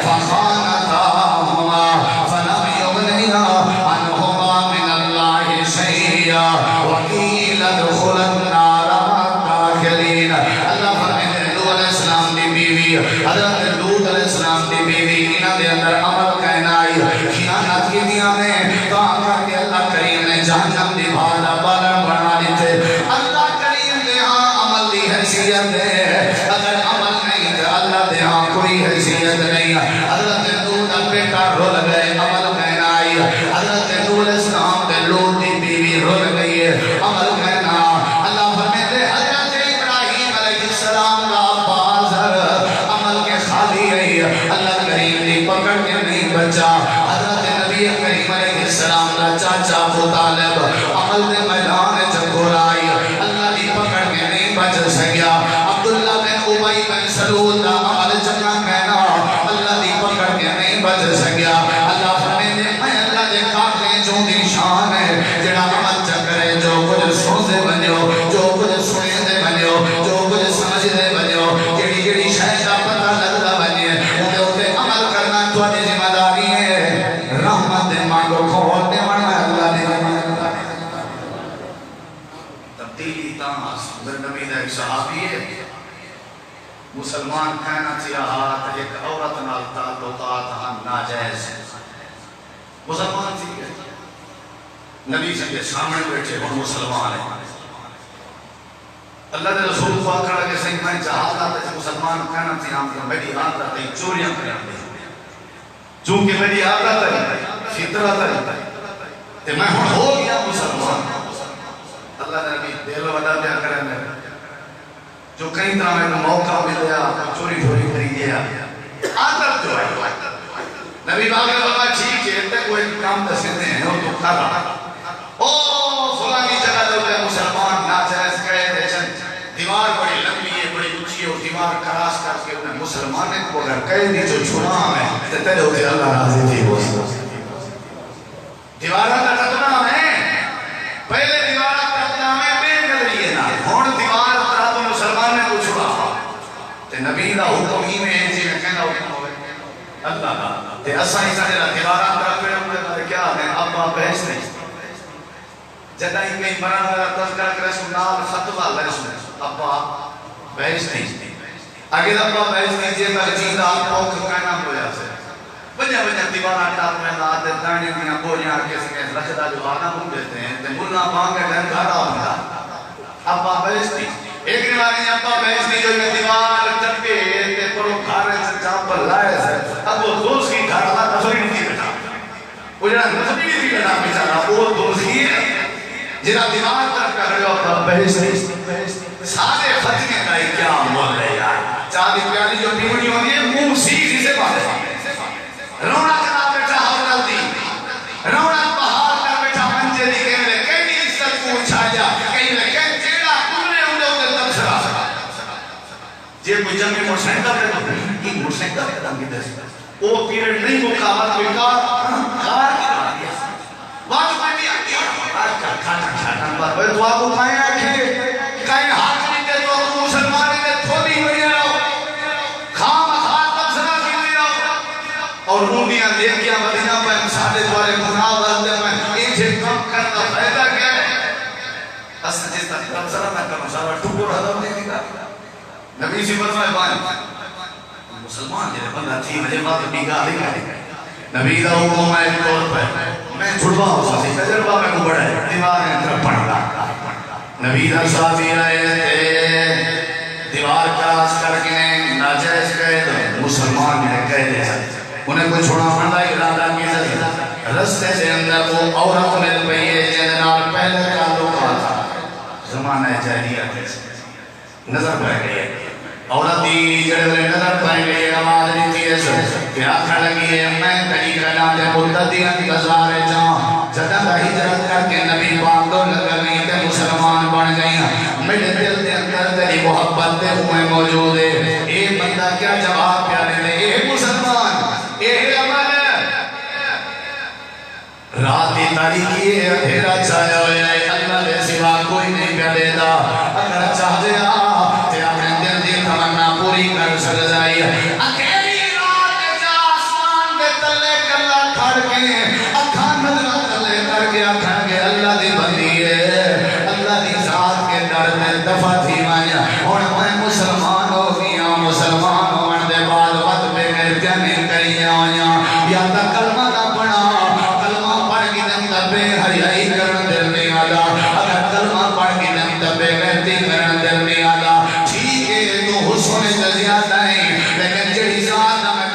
Speaker 1: فخانتاهما فلم یغنیا عنہما من اللہ شیئا وقیل ادخلا النار مع الداخلین اللہ فرمائے لوط علیہ السلام دی بیوی حضرت لوط علیہ السلام دی بیوی انہاں دے اندر عمل کہنا آئی خیانت کی دیا نے تو آقا کہ اللہ کریم نے جہنم دی بھالا بالر بنا لیتے اللہ کریم نے ہاں عمل دی حیثیت ہے اگر حیثیت نہیں. حضرت نوح دا بیٹا رول گئے عمل کہنا آئی. حضرت نوح علیہ السلام دے لوط دی بیوی رول گئی ہے عمل کہنا. اللہ فرماتے حضرت ابراہیم علیہ السلام کا بازر عمل کے خالی رہی. اللہ کریم دی پکڑ کے نہیں بچا. حضرت نبی کریم علیہ السلام کا چاچا ابو طالب عمل دے میدان چکورائی. اللہ دی پکڑ کے نہیں بچ سکیا. عبداللہ بن ابی بن سلول دا عمل چنگا کہنا اللہ دی پکڑ کے نہیں بچ سکیا. اللہ فرماتے میں اللہ دے کاکے جو دی شان ہے جڑا عمل چکرے جو کچھ سوزے بنیو جو کچھ سنے دے بنیو جو کچھ سمجھ دے بنیو جڑی جڑی شاید دا پتہ لگتا بنیے انہیں ہوتے عمل کرنا تو اپنی ذمہ داری ہے. رحمت دے مانگو کھول دے ورنہ اللہ دے تبدیلی تاماس نبی دا ایک صحابی ہے مسلمان کہنا چاہا ایک عورت نال تعلقات ہم ناجائز مسلمان تھی نبی سے سامنے بیٹھے ہوں مسلمان ہیں. اللہ دے رسول پاک کہا کہ سنگ میں جہاد آتا ہے مسلمان کہنا چاہا میری عادت ہے چوریاں کرنے چونکہ میری عادت ہے فطرت ہے کہ میں ہو گیا مسلمان. اللہ نے نبی دل وڈا دیا کرنے جو کئی طرح میں موقع ملیا چوری چوری کری گیا عادت جو ہے نبی باغ نے بابا ٹھیک ہے تے کوئی کام دستے ہیں وہ تو کر رہا او فلانی جگہ دے مسلمان ناجائز کہے دے چن دیوار بڑی لمبی ہے بڑی اونچی ہے اور دیوار کراس کر کے انہیں مسلمان کو اگر کہہ دی جو چھنا ہے تے تیرے ہوتے اللہ راضی تھی وہ دیوارہ کا ختنہ ہے پہلے دیوارہ کا ختنہ ہے بے قدری نا ہون دیوار طرح تو مسلمان نے کو چھڑا تے نبی دا حکم ہی میں جی میں کہنا حکم ہوئے اللہ کا تے اساں ہی سارے دیوارہ طرح پہ ہوئے کیا ہے ابا بحث نہیں جدہ ہی کہیں مران والا تذکر کرے سنال فتوہ لے سنے ابا بحث نہیں اگر ابا بحث نہیں جے تک جیدہ پوک کہنا ہویا سے بجا بجا دیوارہ ٹاپ میں لاتے دانے دیاں بولیاں کے سکے رشدہ جو آنا ہوں دیتے ہیں تے ملنا مانگے گھر گھڑا ہوتا ابا بحث نہیں ایک روانی ابا بحث نہیں جو یہ دیوار چکے تے پرو کھارے سے چاپ پر لائے سے اب وہ دوست کی گھر اللہ تفری نہیں تھی بیٹا وہ جنہا نفری نہیں تھی بیٹا بیچارا وہ دوست کی جنہا دیوار طرف کر رہے ہو ابا بحث نہیں سارے فتنے کا ہی کیا مول ہے یار چاہتی پیانی جو پیونی ہوتی ہے منہ سیکھ سے بات ہے رونا کنا بیٹا حضرت دی رونا بہار کر بیٹا منجے دی کہنے لے کہیں نہیں عزت کو اچھایا کہیں لے کہیں جیڑا کنے ہوندے ہوندے تب سرا جے کوئی جنگی مرسینکہ پہ یہ مرسینکہ پہ دنگی دے وہ پیریڈ نہیں مقابل بیکار کار کی بات ہے وقت میں بھی آگیا آج کا کھانا کھانا بات ہے تو آپ کو کہیں آکھے کہیں ہاتھ نہیں دے تو آپ مسلمانی دے تھوڑی ہوئی رہو خام ہاتھ تب سرا کی ہوئی رہو اور رومیاں دیکھیاں مدینہ پہ مسالے دوارے گناہ والدے میں انجھے کم کرنا فائدہ کیا ہے اصل جس تک تب سرا میں کرنا سارا ٹکر حضر نہیں دکھا نبی سی فرمائے بائیں مسلمان جنہیں بندہ تھی مجھے بات نگاہ دکھا نبی دا حکم ہے طور پر میں چھڑوا ہو سکتی تجربہ میں کو بڑا ہے دیواریں طرف پڑھ رہا نبی دا صحابی آئے تھے دیوار کراس کر کے ناجائز کہے تو مسلمان نے کہہ دے انہیں کوئی چھوڑا پڑھا ارادہ کی ذات رستے سے اندر وہ عورت مل پئی ہے جنہاں پہلے کا لوگ آتا زمانہ جاہلیت نظر پہ گئی عورت دی جڑے بلے نظر پہ گئی آواز دیتی ہے کہ آنکھا لگی ہے میں کڑی کرنا تے مدتی انتظار جاں جدہ کا ہجرت کر کے نبی پاک دو لگ گئی تے مسلمان بن گئی میرے دل دے اندر تیری محبت تے ہوئے موجود ہے اے بندہ کیا جواب پیارے لے اے مسلمان اے عمل رات دی تاریکی ہے اندھیرا چھایا ہویا ہے اللہ دے سوا کوئی نہیں پیارے دا اگر چاہ دیا تے اپنے دل دی تمنا پوری کر سکتا ہے اکیلی رات جا آسمان دے تلے کلا کھڑ کے اکھاں نظرہ تلے کر کے اکھاں کے اللہ دی بندی ہے اللہ دی ذات کے در میں دفع تھی مایا اور میں مسلمان ہو گیا مسلمان ہون دے بعد وقت پہ غیرتیاں نہیں کری آیا یا تا کلمہ نہ پڑھا کلمہ پڑھ کے نمتہ بے حیائی کرن دل میں آدھا اگر کلمہ پڑھ کے نمتہ بے غیرتی کرن دل میں آدھا ٹھیک ہے تو حسن سے زیادہ ہے لیکن جڑی ذات میں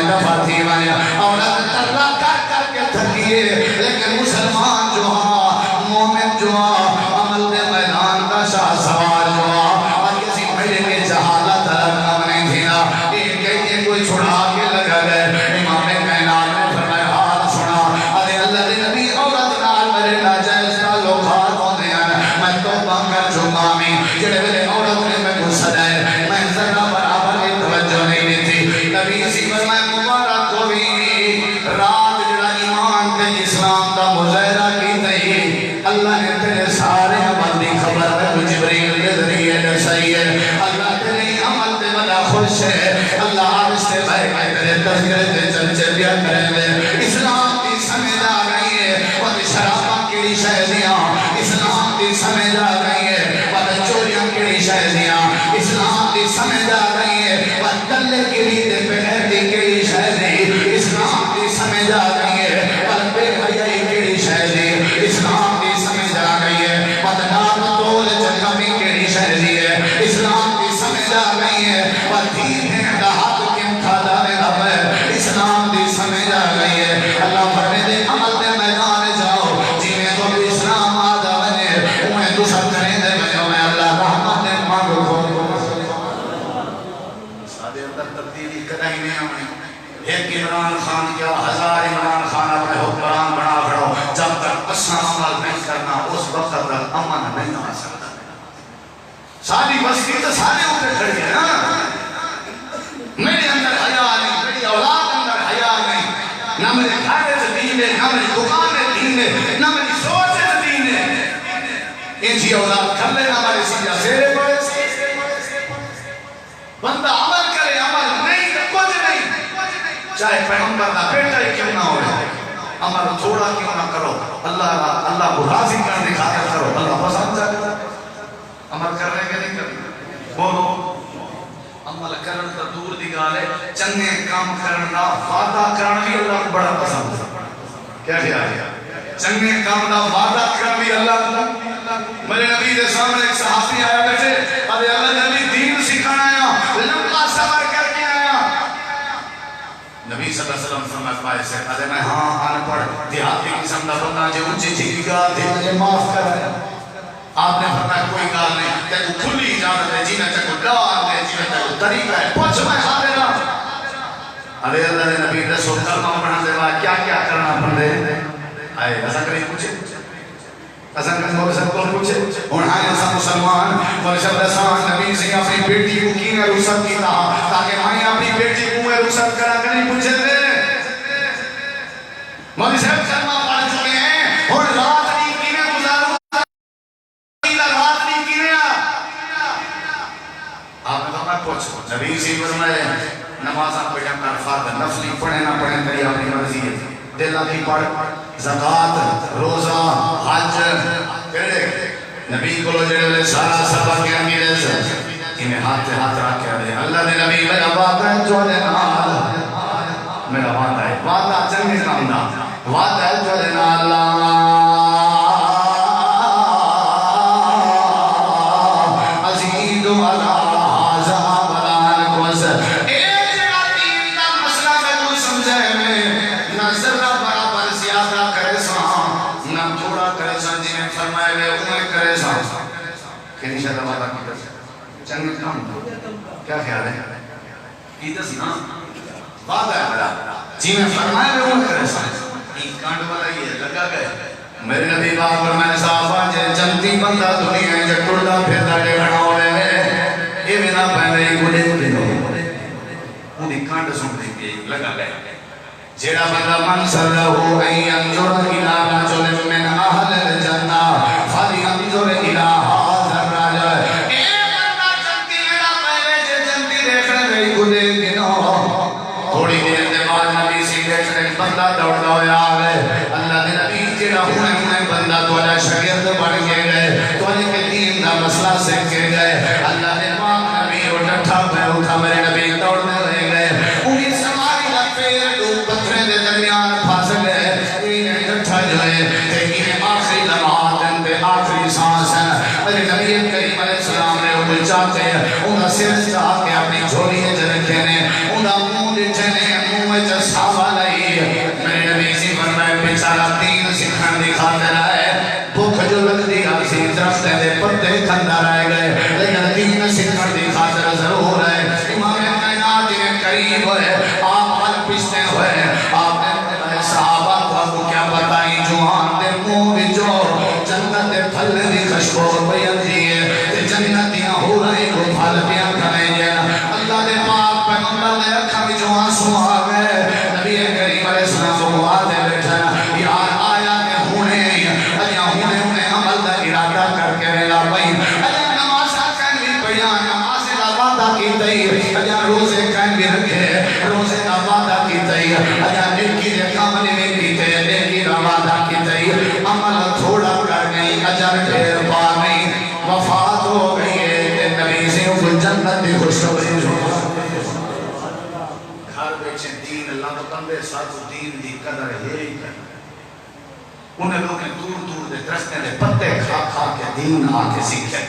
Speaker 1: دفعہ تھی میں عورت ترلا کر کے تھکیے لیکن مسلمان جو ہاں مومن جو ہاں عمل دے میدان کا شاہ سوار جو ہاں اور کسی بھیڑے کے جہالت رکھنا نہیں تھی نا ایک کہتے کوئی چھڑا کے لگا گئے امام کائنات نے فرمایا ہاتھ چھڑا ارے اللہ دے نبی عورت نال میرے ناجائز تعلقات ہونے ہیں میں توبہ کر چکا میں جڑے میرے عورت نے میں کو سجائے میں ذرا برابر کی توجہ نہیں دیتی نبی اسی فرمائے مبارک کو بھی رات جڑا ایمان تے اسلام دا مظاہرہ کی تھی اللہ نے تیرے سارے عمل دی خبر میں جبریل کے ذریعے دسائی ہے اللہ تیرے عمل تے بڑا خوش ہے اللہ آپ سے بھائی میں تیرے تذکرے تے چرچے دیا کریں گے اسلام کی سمجھ آ گئی ہے اور شرابہ کی شہدیاں اسلام کی سمجھ آ گئی ہے اور چوریاں کی شہدیاں اسلام کی سمجھ آ گئی ہے اور کلے کی لیدے پہ گھرتی کی شہدی اسلام کی سمجھ آ گئی ہے اور بے حیائی کی شہدی اسلام کی سمجھ آ گئی ہے اور نام دول جنگمی کی شہدی ہے اسلام کی سمجھ آ گئی ہے اور دین ہے دہات کم کھادا میں رب ہے اسلام کی سمجھ آ گئی ہے اللہ فرمے دے عمل دے میدان جاؤ جنہیں تو اسلام آدھا بنے انہیں تو سب کریں دے بنے میں اللہ رحمت دے مانگو سادے اندر تبدیلی کدائی نہیں ہمیں ایک عمران خان کیا ہزار عمران خان اپنے حکمران بنا کھڑو جب تک اساں عمل نہیں کرنا اس وقت تک امن نہیں آ سکتا ساری بستی تو سارے اوپر کھڑی ہے نا میرے اندر حیا نہیں میری اولاد اندر حیا نہیں نہ میرے گھر سے دین ہے نہ میری دکان میں دین ہے نہ میری سوچ سے دین ہے ان جی اولاد کر لینا ہمارے سیدھا سیرے پڑے بندہ عمل کرے عمل نہیں تو کچھ نہیں چاہے پیغمبر کا بیٹا ہی کیوں نہ ہو عمل تھوڑا کیوں نہ کرو اللہ کو راضی کرنے کا کرو اللہ پسند چاہتا عمل کرنے کے نہیں کرنے بولو عمل کرن تا دور دی گال ہے چنگے کام کرنا وعدہ کرنا بھی اللہ کو بڑا پسند کیا خیال ہے چنگے کام دا وعدہ کرنا بھی اللہ میرے نبی دے سامنے ایک صحابی آیا بیٹھے ارے اللہ نبی دین سکھانا آیا لمبا سفر کر کے آیا نبی صلی اللہ علیہ وسلم فرمائے پائے سے ارے میں ہاں ان پڑھ دیہاتی قسم دا بندہ جو اونچی تھی گا دے مجھے معاف کرایا آپ نے فرمایا کوئی گال نہیں تے تو کھلی اجازت ہے جینا چاہے کوئی ڈال ہے جینا چاہے کوئی طریقہ ہے پوچھ میں حاضر ہوں ارے اللہ نے نبی رسول کلمہ پڑھنے دے بعد کیا کیا کرنا پڑھنے آئے ایسا کریں پوچھے ایسا کریں مولوی صاحب کو پوچھے ہون آئے ایسا مسلمان مولوی صاحب رسان نبی سے اپنی بیٹی کو کی میں رخصت کی تھا تاکہ میں اپنی بیٹی کو میں رخصت کرا کر نہیں پوچھے تھے مولوی صاحب کلمہ پڑھ چکے ہیں اور رات نبی سی فرمائے نمازاں پڑھیں کر فرض نفلی پڑھیں نہ پڑھیں تیری اپنی مرضی ہے دل کی پڑھ زکات روزہ حج کہڑے نبی کو جڑے سارا سبق کے امیر سے انہیں ہاتھ رکھ کے دے اللہ نے نبی میرا وعدہ ہے جو دے نال میرا وعدہ ہے وعدہ چنگے کام دا وعدہ ہے جو دے نال کیا خیال ہے یہ تو نا وعدہ ہے میرا جی میں فرمایا میں وہ کرے سا ایک کانڈ والا یہ لگا گئے میرے نبی باپ فرمائے صاحبہ جے جنتی بندہ دنیا ہے جے ٹوڑا پھرتا جے گھڑا ہو رہے ہیں یہ بنا پہلے ہی گھڑے گھڑے وہ دی کانڈ سن رہی لگا گئے جیڑا بندہ من سر رہو ای انظر الہ رجل من اہل الجنہ فلی انظر الہ حاضر راجہ تھوڑی دیر دے بعد نبی سی دیکھنے بندہ دوڑتا ہویا آگئے اللہ نے نبی جڑا ہونے بندہ توڑا شگرد بڑھ کے گئے توڑے کے دین دا مسئلہ سکھ کے گئے اللہ نے پاک نبی اٹھا پہ اٹھا میرے نبی دوڑنے رہ گئے انہیں سماری دا پیر دو پتھرے دے درمیان پھاس گئے انہیں اٹھا جائے انہیں آخری لمحات انتے آخری سانس ہے میرے نبی کریم علیہ السلام نے انہیں چاہتے ہیں انہیں سر چاہ کے اپنی جھولی جھرکے نے انہیں منہ جنے منہ قریب ہوئے آپ پل پچھتے ہوئے آپ نے صحابہ کو کیا بتائیں جوان دے منہ وچوں جنت دے پھل دی خوشبو پیندی ہے جنتیاں ہو رہی کو پھل پیاں کھائیں گے اللہ دے پاک پیغمبر دے اکھاں وچوں آنسو آ گئے نبی کریم علیہ السلام کو آتے بیٹھا یار آیا کہ ہونے اجا ہونے عمل دا ارادہ کر کے رہا بھائی اجا نماز کہیں بھی پڑھیا نماز دا وعدہ کیتا ہی اجا روزے کہیں بھی رکھے روزے دا وعدہ کیتا ہی اجا نیکی دے کام نہیں کیتے نیکی دا وعدہ کیتا ہی عمل تھوڑا کر گئی اجر ڈھیر پا گئی وفات ہو گئی ہے نبی سے وہ جنت دی خوشخبری گھر بیچے دین اللہ تو بندے ساتھ دین دی قدر ہے ہی کرنا انہیں لوگ دور دور دے درستے دے پتے کھا کھا کے دین آ کے سیکھے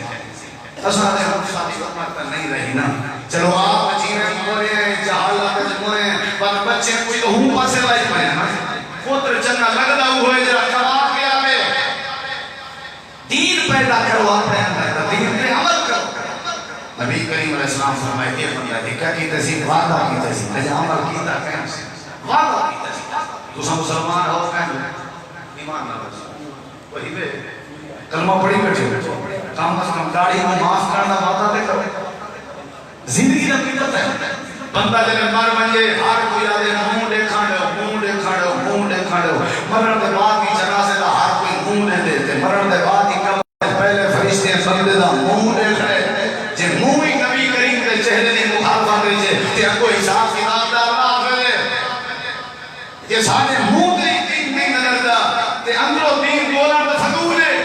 Speaker 1: اصلا دے ہم شادی وقت نہیں رہی نا چلو آپ جینے مورے جہالت مورے پر بچے کوئی تو ہوں پاسے لائی پڑے نا پوتر چنہ لگدہ ہوئے جرا کباب کے آوے دین پیدا کرو اپنے اندر دین پہ عمل کرو نبی کریم علیہ السلام فرمائے یہ بندہ کہ کیا کی تسی وعدہ کی تسی نجا عمل کیتا کہیں سے وعدہ کی تسی تو سب مسلمان ہو کہیں ایمان نہ بچ وہی بے کلمہ پڑھی بیٹھے کام از کم داڑھی میں معاف کرنا وعدہ دے کرو زندگی نہ قیمت ہے بندہ جنہیں مر منجے ہر کوئی آدھے منہ دیکھا دے مرن دے بعد کی جنازے دا ہر کوئی منہ دے دیتے مرن دے بعد کی کم پہلے فرشتے بندے دا منہ دیکھ رہے جے منہ ہی نبی کریم دے چہرے دی مخالفہ کرے جے تے کوئی حساب کتاب دا اللہ کرے یہ سارے منہ دے دین نہیں نظر دا تے اندروں دین بولا تو فضول ہے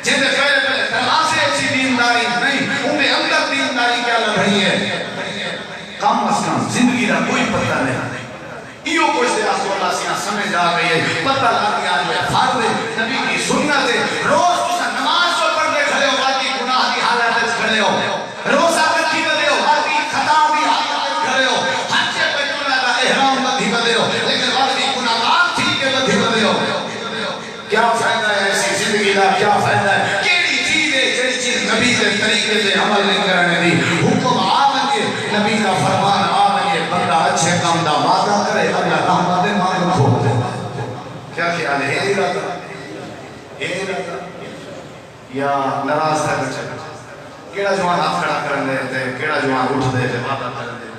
Speaker 1: جے دے پہلے تلاسے اچھی دینداری نہیں انہیں اندر دینداری کیا لگ رہی ہے کم از کم زندگی دا کوئی پتہ نہیں ایو کچھ دے رسول اللہ سیاں سمجھ آ گئی ہے پتہ لگ گیا جو ہے فرض نبی کی سنت ہے روز تسا نماز جو پڑھ کے کھڑے ہو باقی گناہ کی حالت کھڑے ہو روزہ رکھی بدے ہو باقی خطا بھی حالت کھڑے ہو حج بیت اللہ کا احرام بدھی بدے ہو لیکن باقی گناہگار تھی کے بدھی بدے ہو کیا فائدہ ہے ایسی زندگی کا کیا فائدہ ہے کیڑی چیز ہے جڑی چیز نبی کے طریقے سے عمل نہیں کرنے دی حکم آ لگے نبی کا فرمان آ لگے بندہ اچھے کام دا وعدہ کرے اللہ رحمت مانگ کھول دے کیا خیال ہے یہ ارادہ یا ناراض ہے بچے کیڑا جوان ہاتھ کھڑا کرنے دے کیڑا جوان اٹھ دے وعدہ کرنے دے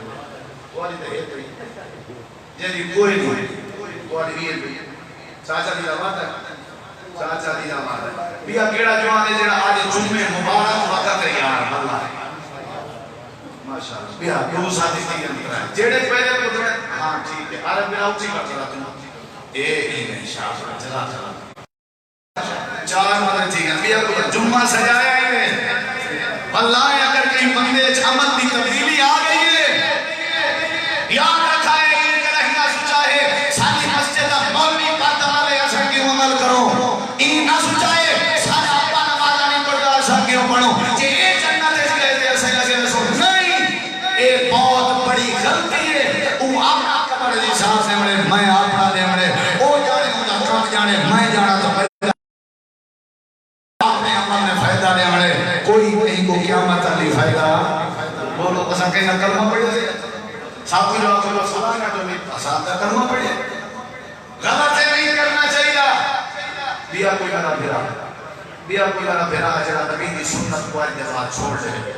Speaker 1: کوئی تے ہے جی کوئی نہیں کوئی بھی چاچا دی وعدہ چاچا دی وعدہ بیا کیڑا جوان ہے جڑا اج جمعے مبارک وقت ہے یار اللہ ماشاءاللہ بیا دو ساتھی تھی اندر جڑے پہلے کو ہاں ٹھیک ہے عرب میں اونچی کر چلا تم اے انشاءاللہ چلا چلا چار مدد ٹھیک ہے بیا کو جمعہ سجایا ہے واللہ اگر کہیں بندے وچ عمل دی تبدیلی آ گئی ہے یاد رکھا ہے یہ کہ رہنا سوچا ہے ساری مسجد مولوی قد والے اساں کیوں عمل کرو این نہ سوچا ہے سارا اپا نماز نہیں پڑھدا اساں کیوں پڑھو جے اے جنت وچ گئے تے اساں لگے سو نہیں اے بہت بڑی غلطی ہے او اپنا قبر دی سانس دے میں اپنا دے او جانے او کام جانے میں جانا تو اپنے عمل میں فائدہ دے کوئی نہیں کو قیامت علی فائدہ بولو اساں کہیں نہ کلمہ پڑھے ساتھ جو آپ کو خدا کا جو ساتھ کا کلمہ پڑھے غلط ہے نہیں کرنا چاہیے بیا کوئی میرا بھیرا جڑا نبی دی سنت کو اج دفعہ چھوڑ دے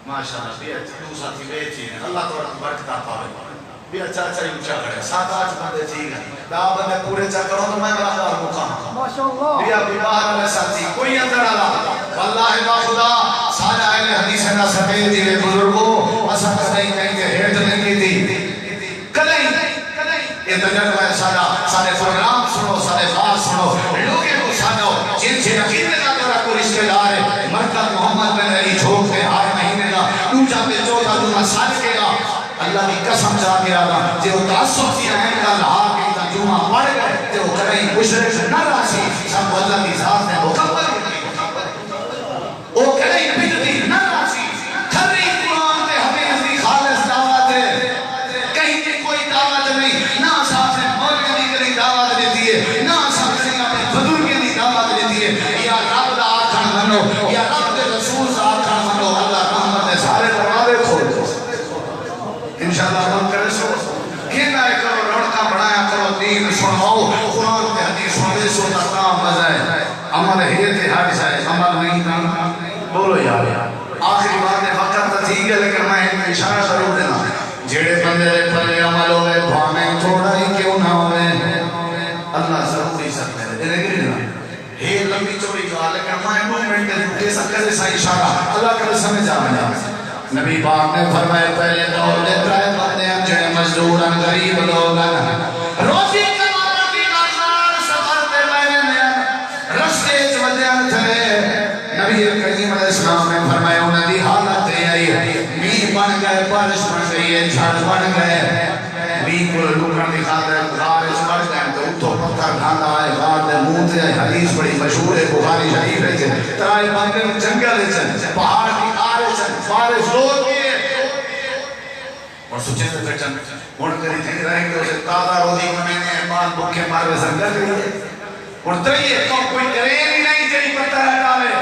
Speaker 1: ماشاءاللہ بیا تو ساتھی بیٹھی ہیں اللہ تو برکت پاوے بیا چاچا ہی اونچا کھڑے سات آٹھ بندے ٹھیک ہیں دا بندے پورے چا کرو تو میں برادر مقام ماشاءاللہ بیا باہر والے ساتھی کوئی اندر والا واللہ با خدا سارا اہل حدیث نہ سفید دے بزرگوں اساں کہیں کہیں کہ ہیٹ نہیں دی کدی یہ تجربہ ہے سارے پروگرام سنو سارے بات سنو لوگوں کو سانو جن سے عقیدے کا تیرا کوئی رشتہ دار ہے مرکز محمد بن علی چھوک کے ہر مہینے کا دوسرا پہ چوتھا جمعہ ساتھ کے گا اللہ کی قسم جا کے آگا جو تعصب کی اہم کا لہا کے جمعہ پڑھ گئے جو کہیں مشرک نہ راسی سب اللہ کی ذات نے مکمل وہ کہیں بدتی نہ راسی کھری قرآن تے ہمیں اپنی خالص دعوت ہے کہیں کی کوئی دعوت نہیں نہ صاحب نے مولوی کی دعوت دیتی ہے نہ صاحب نے اپنے بزرگ کی دعوت دیتی ہے یا رب دا آکھن منو یا رب دے رسول دا آکھن منو اللہ رحمت نے سارے دروازے کھول دو نے وقت تھی گیا لیکن میں ایک اشارہ ضرور دینا جڑے بندے دے پلے عمل ہوئے بھاویں تھوڑا ہی کیوں نہ ہوئے اللہ ضرور ہی سکتے ہیں دینے کے لیے یہ لمبی چوڑی گال لیکن میں مومنٹ دے کے سکتے سے اشارہ اللہ کا سمجھ آ نبی پاک نے فرمائے پہلے دور دے ترائے بندے ہیں جڑے مزدورن غریب لوگ ہیں روزی کمانا کی ناشار سفر دے میں نے رستے چودیاں تھے نبی کریم علیہ السلام نے فرمایا انہیں دی حالت ہے آئی مین بن گئے بارش بن گئی ہے جھڑ بن گئے مین کو لکھن دکھاتا ہے بارش بڑھ گئے تو اتھو پتھر کھانا آئے غار دے منہ تے حدیث بڑی مشہور ہے بخاری شریف ہے ترائے بندے جنگل ہے پہاڑ کی آرے چن بارش روز کی اور سوچے تھے پھر چند مڑ کری تھی رہیں گے اسے تازہ روزی میں نے مال بکھے مارے سنگر گئی اور تریے تو کوئی کرین ہی نہیں جڑی پتھر ہٹاوے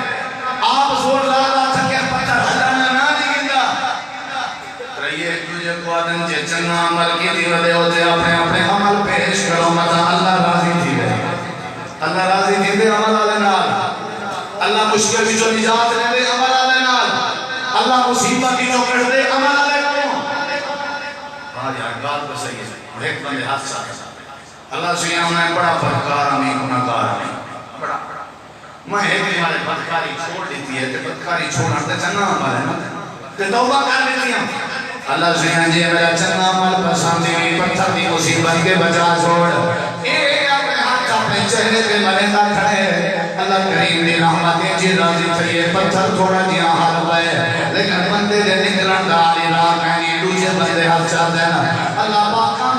Speaker 1: آپ زور زیادہ تھکے پتھر ہٹانا نہ دیگنگا تریے ایک دوجہ کو آدن جے چنگا عمل کی تھی ودے ہوتے اپنے اپنے عمل پیش کرو مطا اللہ راضی تھی گئے اللہ راضی تھی دے عمل آلے نال اللہ مشکل بھی جو نجات لے دے عمل آلے نال اللہ مصیبت بھی جو کر دے عمل آلے کون یار گال پر صحیح ہے ایک بندے ہاتھ ساتھ اللہ سے یہاں میں بڑا بدکار ہمیں گناہگار ہمیں بڑا میں ایک ہمارے بدکاری چھوڑ دیتی ہے کہ بدکاری چھوڑنا تے چنگا ہمارے تے توبہ کر لیتی ہم اللہ سے یہاں جی میرا چنگا عمل پسند دی پتھر دی مصیبت کے بجا چھوڑ اے اپنے ہاتھ اپنے چہرے پہ ملے نہ کھڑے اللہ کریم دی رحمت جی راضی تھئی پتھر تھوڑا جہاں حال ہوئے لیکن بندے دے نکلن داری راہ کہنی دوسرے بندے ہاتھ چاہتے ہیں اللہ پاکاں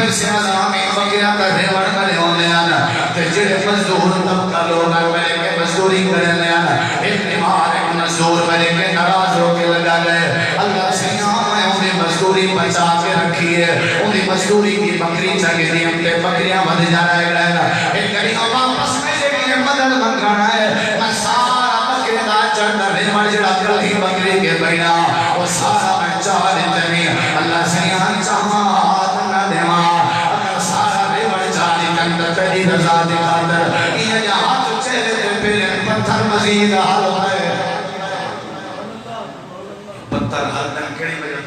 Speaker 1: پیسے آزامی وقیہ کرنے وڑکنے ہونے آنا تے جڑے مزدور طبقہ لوگ ہیں میرے کے مزدوری کرنے آنا ایک نمار ایک مزدور میرے کے نراز ہو کے لگا گئے اللہ سے یہاں میں انہیں مزدوری بچا کے رکھی ہے انہیں مزدوری کی بکری چاہیے دی ہم تے بکریاں بد جا رہے گئے ایک کری واپس میں لے کے مدد منگانا ہے میں سارا بکری دا چڑھنا ریمار جڑا کلی بکری کے بینا وہ سارا میں چاہ دیتے اللہ سے یہاں چاہاں رضا دے خاطر یہ یہاں تو چہرے دے پھر پتھر مزید حال ہے پتھر حال دن کڑی وجہ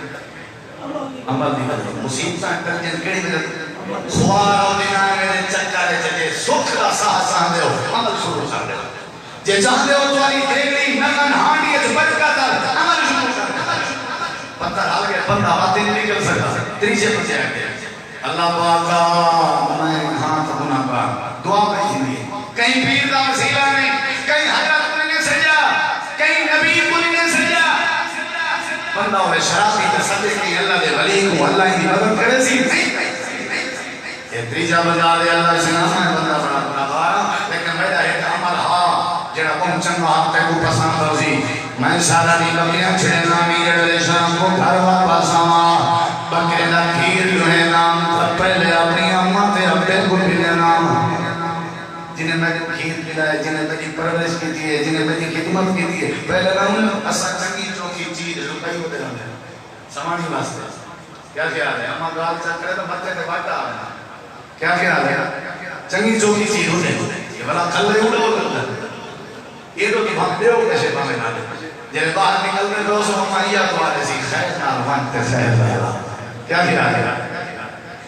Speaker 1: عمل دی وجہ مصیبتاں کر جن کڑی وجہ خواروں دن آگے چکارے چلے سکھ کا ساہ دے ہو عمل شروع کر دے ہو جے چاہ دے ہو تو آلی دیگری نگن ہانڈیت بچکا در عمل شروع کر دے پتھر حال گیا بندہ آتے نہیں نکل سکتا تریجے پچے آگے اللہ پاکا میں ہاتھ گناہگار دعا کہیں لیے کہیں پیر دا وسیلہ نہیں کہیں حضرت کو نہیں سجا کہیں نبی کو نہیں سجا بندہ ہوئے شرابی تصدے کی اللہ دے ولی کو اللہ ہی مدد کرے سی یہ تریجہ بجا دے اللہ سے نام ہے بندہ بڑا گناہگار لیکن میرا ایک عمل ہاں جڑا کم چنگا آپ کو پسند ہوزی میں سارا نہیں بکریاں چھڑے نامی جڑے شام کو گھر واپس آما بکرے دا کھیر جو ہے نام پہلے اپنی اماں تے ابے کو بھی نام جنہیں میں کھیر کھلائے جنہیں میری پرورش کی دیئے جنہیں میری خدمت کی دیئے پہلے نام اسا چنگی چوکی چیز رکائی ہوتے رہے سمانی واسطے کیا خیال ہے اماں گال چکرے تو بچے تے باٹا آنا کیا خیال ہے چنگی چوکی چیز ہوتے یہ بلا کھلے اڑے ہوتے یہ تو کہ بھاگ دے ہو کیسے بھاگے نہ دے جنہیں باہر نکل دے دوسو ہمائیہ تو آنے سی خیر نال وانتے خیر لہا کیا خیال ہے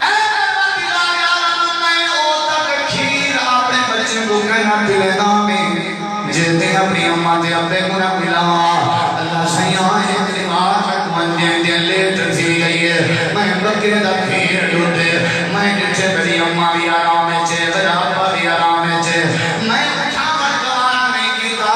Speaker 1: اے بندہ یار میں او تک کھیر اپنے بچے کو کہنا پلے نامی جیتے اپنی اماں تے ابے کو نہ پلاواں اللہ سیاں ایک دماغ من دے لیٹ تھی گئی ہے میں بکرے دا کھیر ڈھونڈے میں نیچے میری اماں بھی آرام ہے چے میرا ابا بھی ہے میں کھاون گوارا نہیں کیتا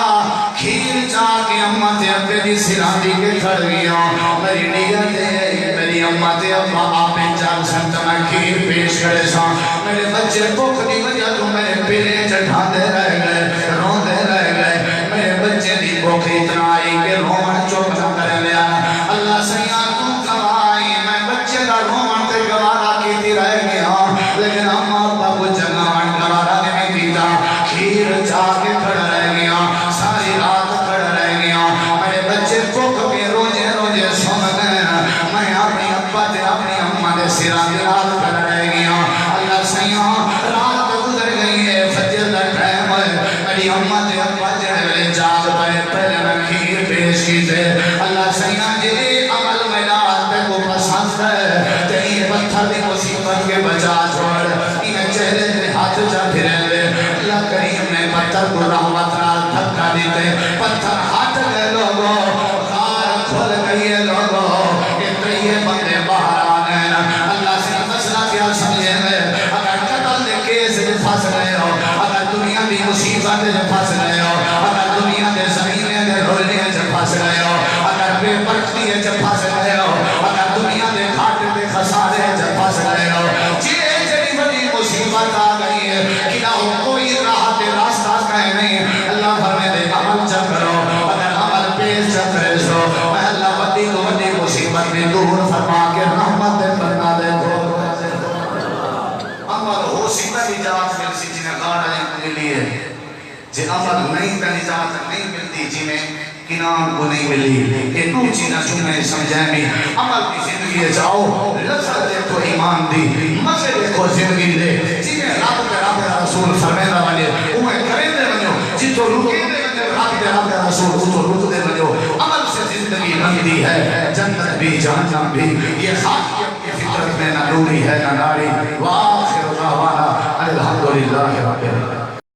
Speaker 1: کھیر چاہ کے اماں تے ابے دی سرادی کے کھڑ گیا میری نیت ہے میری اماں تے ابا آپے چاہ سنتا میں کھیر پیش کرے سا میرے بچے بھوک دی وجہ تو میرے پیرے چڑھا دے رہ گئے رو دے رہ گئے میرے بچے دی بھوک اتنا آئی کہ رومن چوک نہ کر لیا اللہ سیاں تو گوائی میں بچے دا رومن تے گوارا کیتی رہ گیا لیکن اماں ابا کو جنگان گوارا نہیں کیتا کھیر چاہ کے کھڑ رہ گیا ساری رات کھڑ رہ گیا میرے بچے بھوک کے روجے روجے سن گئے میں اپنی ابا تے اپنی اماں دے سرا دی رات کھڑ رہ گیا اللہ سیاں رات گزر گئی ہے فجر دا ٹائم ہے میری اماں تے ابا جڑے ویلے جاگ پئے پہلے میں کھیر پیش چیز ہے اللہ سینا جی عمل ملات کو پسند ہے تیری پتھر دی مصیبت کے بچا چھوڑ انہیں چہرے دے ہاتھ جا پھرے دے اللہ کریم نے پتھر کو رحمت نال دھکا دیتے پتھر ہاتھ لے لوگو خار کھل گئی ہے لوگو اتنے یہ بندے باہر آنے اللہ سے مسئلہ کیا سمجھے میں اگر قتل دے کیس دے پھاس رہے ہو اگر دنیا دی مصیبت دے پھاس رہے ہو اگر دنیا دے زمینیں دے رولنے دے پھاس رہے ہو اگر بے برکتی دے پھاس رہے ہو اگر دنیا دے گھاٹے دے خسارے دے پھاس رہے ہو جی بڑی مصیبت آ گئی ہے کہ نہ ہو کوئی راہ دے راستہ کہیں نہیں اللہ فرمے دے عمل چا کرو اگر عمل پیش چا کرے سو میں اللہ وڈی تو وڈی مصیبت میں دور فرما کے رحمت دے فرما دے دو عمل ہو سکتا نجات ملسی جنہیں گاڑا جن کے لیے جن عمل نہیں کا نجات نہیں ملتی جنہیں کنان کو نہیں ملی کہ نو چیزیں چونیں سمجھیں بھی عمل کی زندگی جاؤ لذت دیکھو ایمان دی مزے دیکھو زندگی دے جنہیں رب رسول فرمیدہ والے انہیں کریں دے بنیو جتو رکیں دے بنیو رب رسول اتو رک دے بنیو عمل سے زندگی بنتی ہے جنت بھی جہنم بھی یہ خاکیت کی فطرت میں نہ نوری ہے نہ ناری وآخر دعوانا الحمدللہ رب العالمین